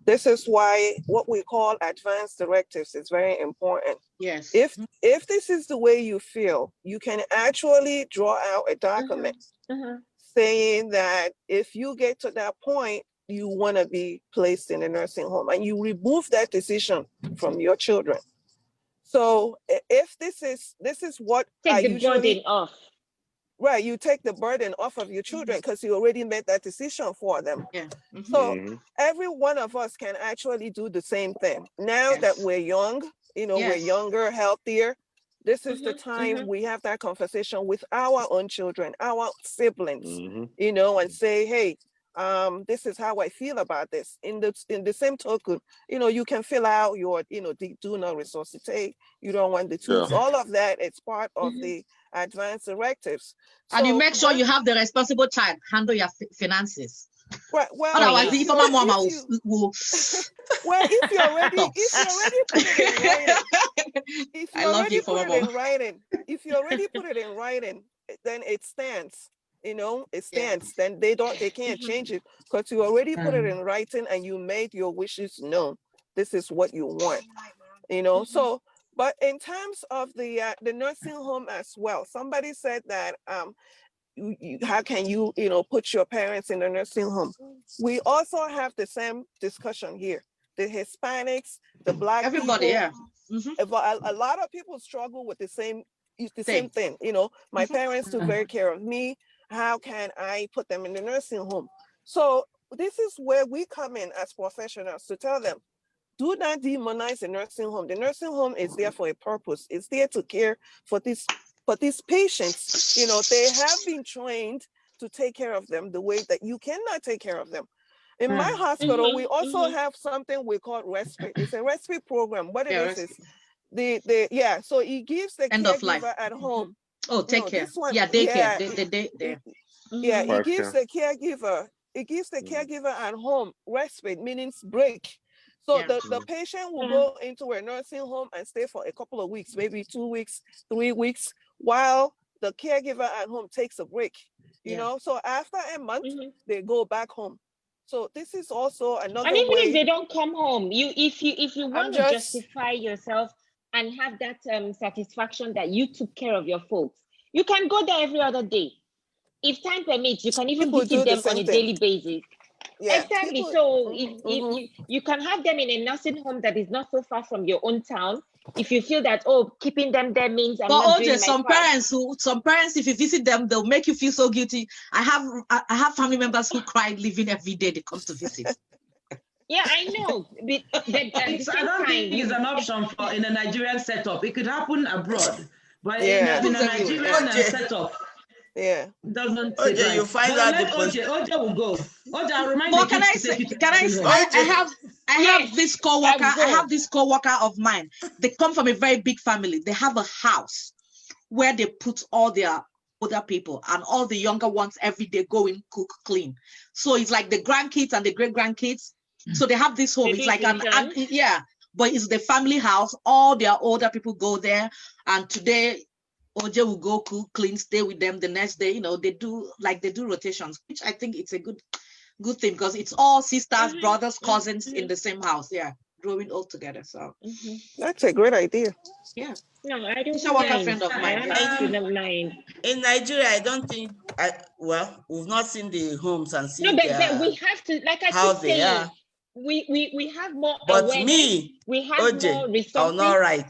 S7: This is why what we call advanced directives is very important.
S1: Yes.
S7: If this is the way you feel, you can actually draw out a document saying that if you get to that point, you want to be placed in a nursing home, and you remove that decision from your children. So if this is what I usually
S3: take the burden off.
S7: Right, you take the burden off of your children because you already made that decision for them.
S1: Yeah.
S7: So every one of us can actually do the same thing. Now that we're young, we're younger, healthier. This is the time we have that conversation with our own children, our siblings, and say, hey, this is how I feel about this. In the same token, you can fill out your, do not resuscitate. You don't want the tools. All of that, it's part of the advanced directives.
S1: And you make sure you have the responsible child handle your finances.
S7: Right. Well,
S1: otherwise, if my mama will.
S7: Well, if you already put it in writing, if you already put it in writing, then it stands. it stands, then they can't change it because you already put it in writing and you made your wishes known. This is what you want, So, but in terms of the nursing home as well, somebody said that how can you put your parents in a nursing home? We also have the same discussion here. The Hispanics, the Black
S1: everybody,
S7: people,
S1: yeah.
S7: a lot of people struggle with the same thing. My parents took very care of me. How can I put them in the nursing home? So this is where we come in as professionals to tell them, do not demonize the nursing home. The nursing home is there for a purpose. It's there to care for these patients. They have been trained to take care of them the way that you cannot take care of them. In my hospital, we also have something we call respite. It's a respite program. What it is so it gives the caregiver at home.
S1: Oh, take care.
S7: This one,
S1: daycare.
S7: It gives the caregiver. It gives the caregiver at home respite, meaning break. So the patient will go into a nursing home and stay for a couple of weeks, maybe 2 weeks, 3 weeks, while the caregiver at home takes a break. So after a month, they go back home. So this is also another
S3: and even
S7: way.
S3: if they don't come home, if you want to justify yourself and have that satisfaction that you took care of your folks, you can go there every other day. If time permits, you can even visit them on a daily basis. Yeah, exactly. So if you can have them in a nursing home that is not so far from your own town, if you feel that keeping them there means I'm not doing my part.
S1: Some parents, if you visit them, they'll make you feel so guilty. I have family members who cry living every day they come to visit.
S3: Yeah, I know. But
S6: I don't think it's an option in a Nigerian setup. It could happen abroad, but in a Nigerian setup.
S7: Yeah,
S6: doesn't
S9: Oche, you find out the
S6: Oche will go. Oche, I'll remind you.
S1: I have this co-worker. I have this co-worker of mine. They come from a very big family. They have a house where they put all their older people, and all the younger ones every day go in, cook, clean. So it's like the grandkids and the great grandkids. So they have this home. It's like but it's the family house. All their older people go there, and today Oche will go cook, clean, stay with them. The next day, they do rotations, which I think it's a good thing because it's all sisters, brothers, cousins in the same house. Yeah, growing all together. So
S7: that's a great idea.
S1: Yeah.
S3: No, I don't.
S1: It's a worker friend of mine.
S9: In Nigeria, I don't think. We've not seen the homes and seen.
S3: No, but we have to, like I keep saying, we have more.
S9: But
S3: awareness. We have
S9: Oche,
S3: more resources.
S9: I'll not write.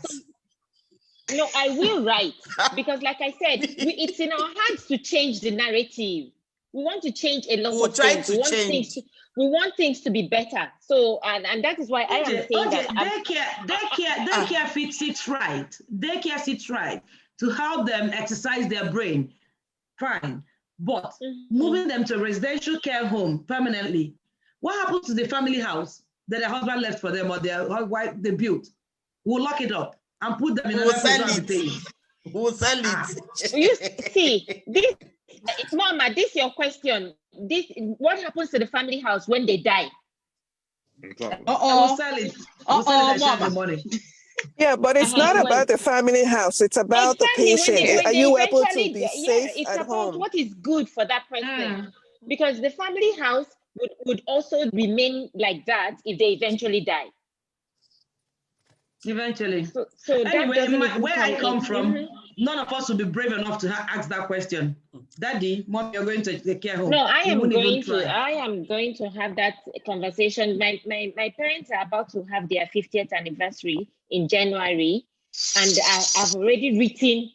S3: No, I will write because, like I said, it's in our hands to change the narrative. We want to change a lot of things. We want things to be better. So, and that is why I am saying that
S6: daycare sits right. Daycare sits right to help them exercise their brain. Fine, but moving them to a residential care home permanently. What happens to the family house that their husband left for them or their wife they built? We'll lock it up and put them in another place.
S9: We'll sell it.
S3: You see, this, Mama, this is your question. What happens to the family house when they die?
S6: We'll sell it. We'll sell it and share the money.
S7: Yeah, but it's not about the family house. It's about the patient. Are you able to be safe
S3: it's
S7: at
S3: about
S7: home?
S3: what is good for that person. Because the family house would also remain like that if they eventually die.
S6: Eventually.
S3: So
S6: anyway, where I come from, none of us will be brave enough to ask that question. Daddy, Mom, you're going to the care home.
S3: No, I am going to have that conversation. My parents are about to have their 50th anniversary in January, and I've already written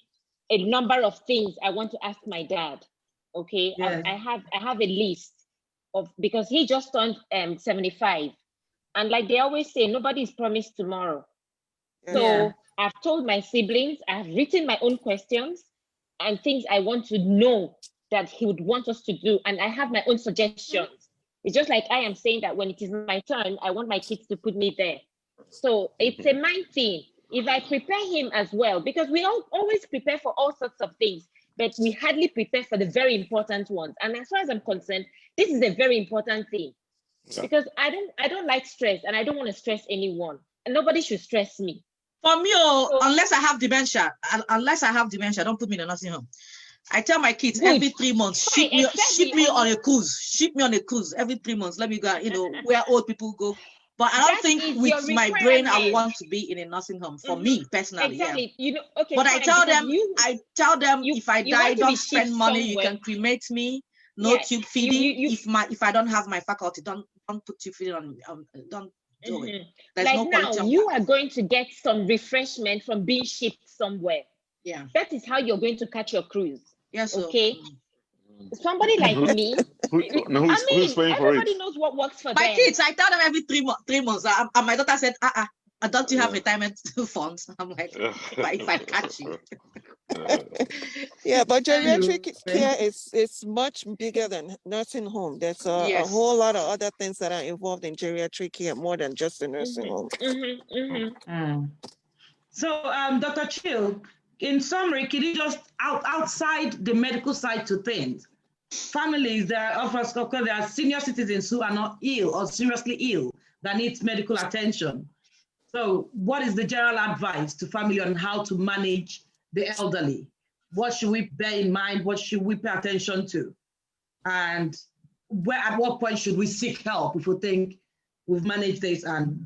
S3: a number of things I want to ask my dad. Okay, yes. I have a list of, because he just turned 75, and like they always say, nobody is promised tomorrow. So I've told my siblings, I've written my own questions and things I want to know that he would want us to do. And I have my own suggestions. It's just like I am saying that when it is my turn, I want my kids to put me there. So it's a mind thing. If I prepare him as well, because we always prepare for all sorts of things, but we hardly prepare for the very important ones. And as far as I'm concerned, this is a very important thing. Because I don't like stress, and I don't want to stress anyone. And nobody should stress me.
S1: For me, unless I have dementia, don't put me in a nursing home. I tell my kids every 3 months, ship me on a cruise. Ship me on a cruise every 3 months. Let me go, where old people go. But I don't think with my brain I want to be in a nursing home for me personally.
S3: Exactly.
S1: Yeah.
S3: Okay.
S1: But
S3: fine,
S1: I tell them if I die, don't spend money.
S3: somewhere.
S1: You can cremate me. No tube feeding. If I don't have my faculty, don't put tube feeding on. Don't do it. There's
S3: like
S1: no quality
S3: now,
S1: of
S3: you
S1: life.
S3: are going to get some refreshment from being shipped somewhere.
S1: Yeah.
S3: That is how you're going to catch your cruise.
S1: Yes.
S3: Okay. Somebody like me.
S4: Who's paying for it?
S3: Everybody knows what works for them.
S1: My kids, I tell them every 3 months. And my daughter said, don't you have retirement funds? I'm like, if I catch you.
S7: Yeah, but geriatric care is much bigger than nursing home. There's a whole lot of other things that are involved in geriatric care more than just the nursing home.
S6: So, Dr. Chill, in summary, can you just outside the medical side to things? Families that there are senior citizens who are not ill or seriously ill that needs medical attention. So what is the general advice to family on how to manage the elderly? What should we bear in mind? What should we pay attention to? And at what point should we seek help if we think we've managed this, and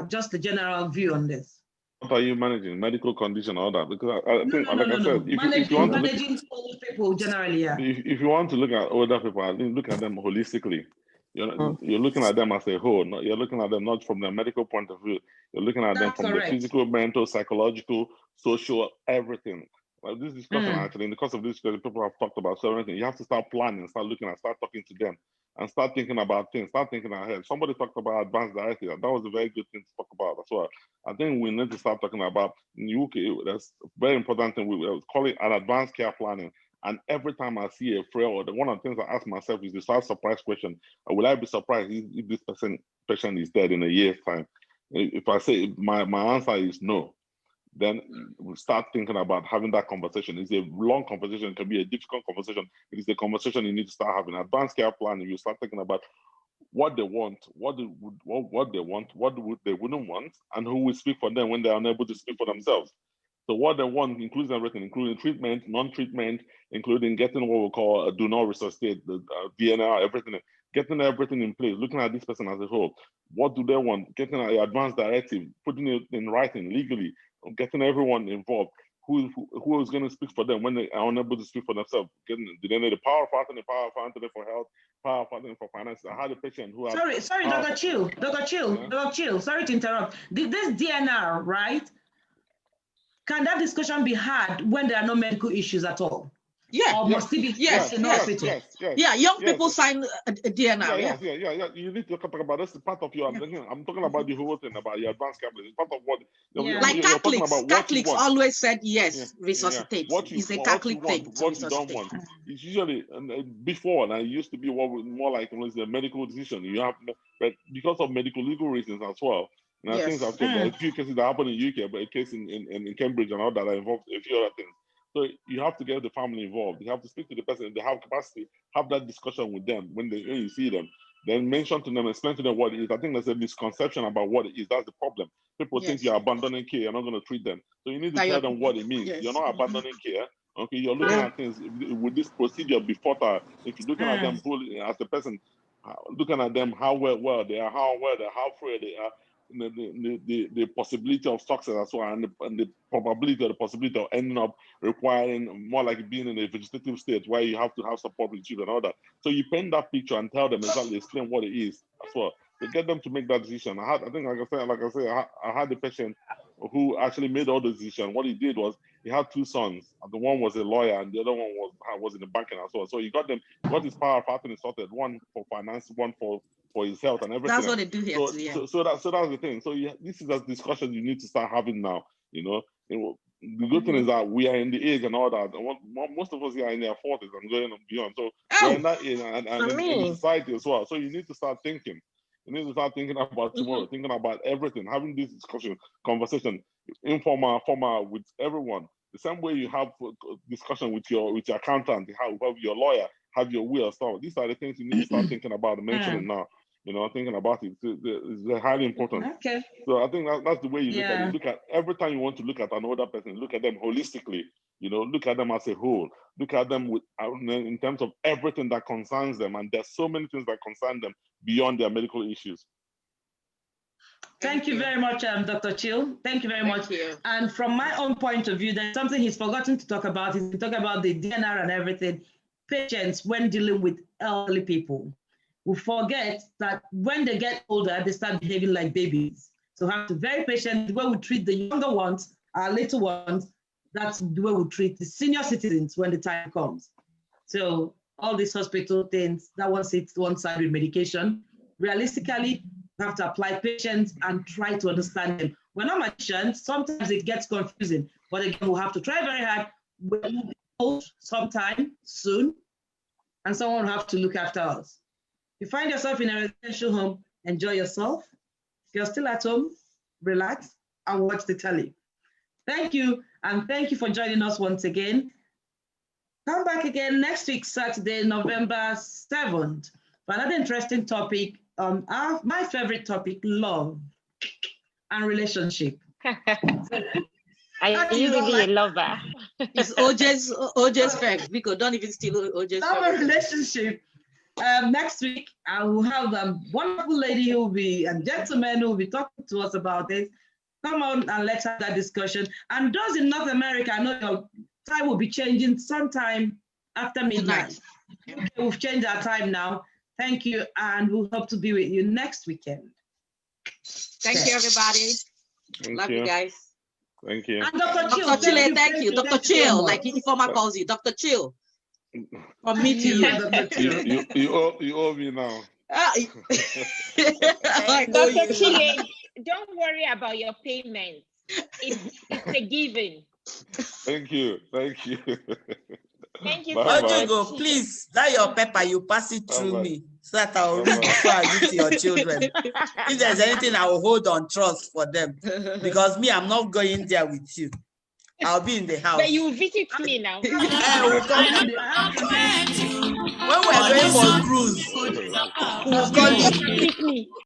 S6: just a general view on this?
S4: What are you managing? Medical condition, all that? Because I think, I said,
S6: if you want to managing old people generally, yeah.
S4: If you want to look at older people, I think look at them holistically. You're looking at them as a whole. You're looking at them not from the medical point of view. You're looking at them from the physical, mental, psychological, social, everything. Like this discussion, actually, in the course of this discussion, people have talked about so many. You have to start planning, start looking at, start talking to them, and start thinking about things, start thinking ahead. Somebody talked about advanced directive. That was a very good thing to talk about as well. I think we need to start talking about in the UK. That's a very important thing. We call it an advanced care planning. And every time I see a frail, one of the things I ask myself is the surprise question: will I be surprised if this patient is dead in a year's time? If I say my answer is no, then we start thinking about having that conversation. It's a long conversation, it can be a difficult conversation. It is the conversation you need to start having. Advanced care planning, you start thinking about what they want, what they want, what they wouldn't want, and who will speak for them when they're unable to speak for themselves. So what they want includes everything, including treatment, non-treatment, including getting what we call a do not resuscitate, the DNR, everything, getting everything in place, looking at this person as a whole. What do they want? Getting an advanced directive, putting it in writing legally, getting everyone involved. Who is going to speak for them when they are unable to speak for themselves? Do they need the power of attorney, power of attorney for health, power of attorney for finance? I had a patient who has...
S6: Sorry, Dr. Chill, sorry to interrupt. This DNR, right? Can that discussion be had when there are no medical issues at all?
S1: Yeah.
S6: Or must it be in the hospital?
S1: Yeah, young people sign a DNR.
S4: Yeah. You need to talk about this. Part of your. I'm talking about the whole thing about your advanced care. It's part of what.
S1: Like Catholics always said yes. Resuscitate. It's a Catholic thing.
S4: What you don't want. It's usually before, and it used to be more like a medical decision. You have, but because of medical legal reasons as well. Now things have changed. There are a few cases that happen in UK, but a case in Cambridge and all that are involved a few other things. So you have to get the family involved. You have to speak to the person. If they have capacity, have that discussion with them when you see them. Then mention to them, explain to them what it is. I think there's a misconception about what it is. That's the problem. People think you're abandoning care. You're not going to treat them. So you need to tell them what it means. You're not abandoning care. Okay, you're looking at things with this procedure before that. If you're looking at them as the person, looking at them how well they are, how frail they are. The possibility of success as well, and the probability or the possibility of ending up requiring more like being in a vegetative state where you have to have support with children and all that. So you paint that picture and tell them exactly, explain what it is as well. To get them to make that decision. I think, like I said, I had a patient who actually made all the decision. What he did was he had two sons. The one was a lawyer, and the other one was in the banking as well. So he got his power of attorney sorted. One for finance, one for his health and everything.
S1: That's what they do here too, yeah.
S4: So that's the thing. So this is a discussion you need to start having now. The good thing is that we are in the age and all that. Most of us here are in their 40s and going beyond. So we're in that age and in society as well. So you need to start thinking. You need to start thinking about tomorrow, thinking about everything, having this conversation, informal, formal with everyone. The same way you have discussion with your accountant, have your lawyer, have your will stuff. These are the things you need to start thinking about and mentioning now. thinking about it. It's highly important.
S6: Okay.
S4: So I think that's the way you look at
S6: Yeah.
S4: it. Look at every time you want to look at another person, look at them holistically. Look at them as a whole. Look at them in terms of everything that concerns them. And there's so many things that concern them beyond their medical issues.
S6: Thank you very much, Dr. Chill. Thank you very much.
S1: You.
S6: And from my own point of view, there's something he's forgotten to talk about. He's talking about the DNR and everything. Patients, when dealing with elderly people, we forget that when they get older, they start behaving like babies. So have to be very patient. The way we treat the younger ones, our little ones, that's the way we treat the senior citizens when the time comes. So all these hospital things, that one sits one side with medication. Realistically, we have to apply patience and try to understand them. We're not magicians. Sometimes it gets confusing, but again, we'll have to try very hard. We'll be old sometime soon, and someone will have to look after us. You find yourself in a residential home, enjoy yourself. If you're still at home, relax and watch the telly. Thank you, and thank you for joining us once again. Come back again next week, Saturday, November 7th, for another interesting topic. My favorite topic, love and relationship.
S3: Are you really a lover?
S1: It's OJ's fact. Because don't even steal OJ's
S6: Love
S1: fact.
S6: and relationship. Next week, I will have a wonderful lady who will be, and gentleman who will be talking to us about this. Come on and let's have that discussion. And those in North America, I know your time will be changing sometime after midnight. Okay, we've changed our time now. Thank you, and we'll hope to be with you next weekend.
S1: Thank you, everybody. Love you guys.
S4: Thank you.
S6: And Dr. Chill,
S1: Dr. Chile, thank you. Dr. Chill, like Informa calls you, Dr. Chill. From me to you.
S4: You owe me now.
S3: Dr. Chile, don't worry about your payment. It's a given.
S4: Thank you. Thank you.
S3: Thank you.
S9: Ojugo, please, that your pepper, you pass it through me so that I'll read before I give to your children. If there's anything, I will hold on trust for them. Because me, I'm not going there with you. I'll be in the house.
S3: But you visit me now.
S9: We'll come to the house. When we're going for cruise, we'll call you.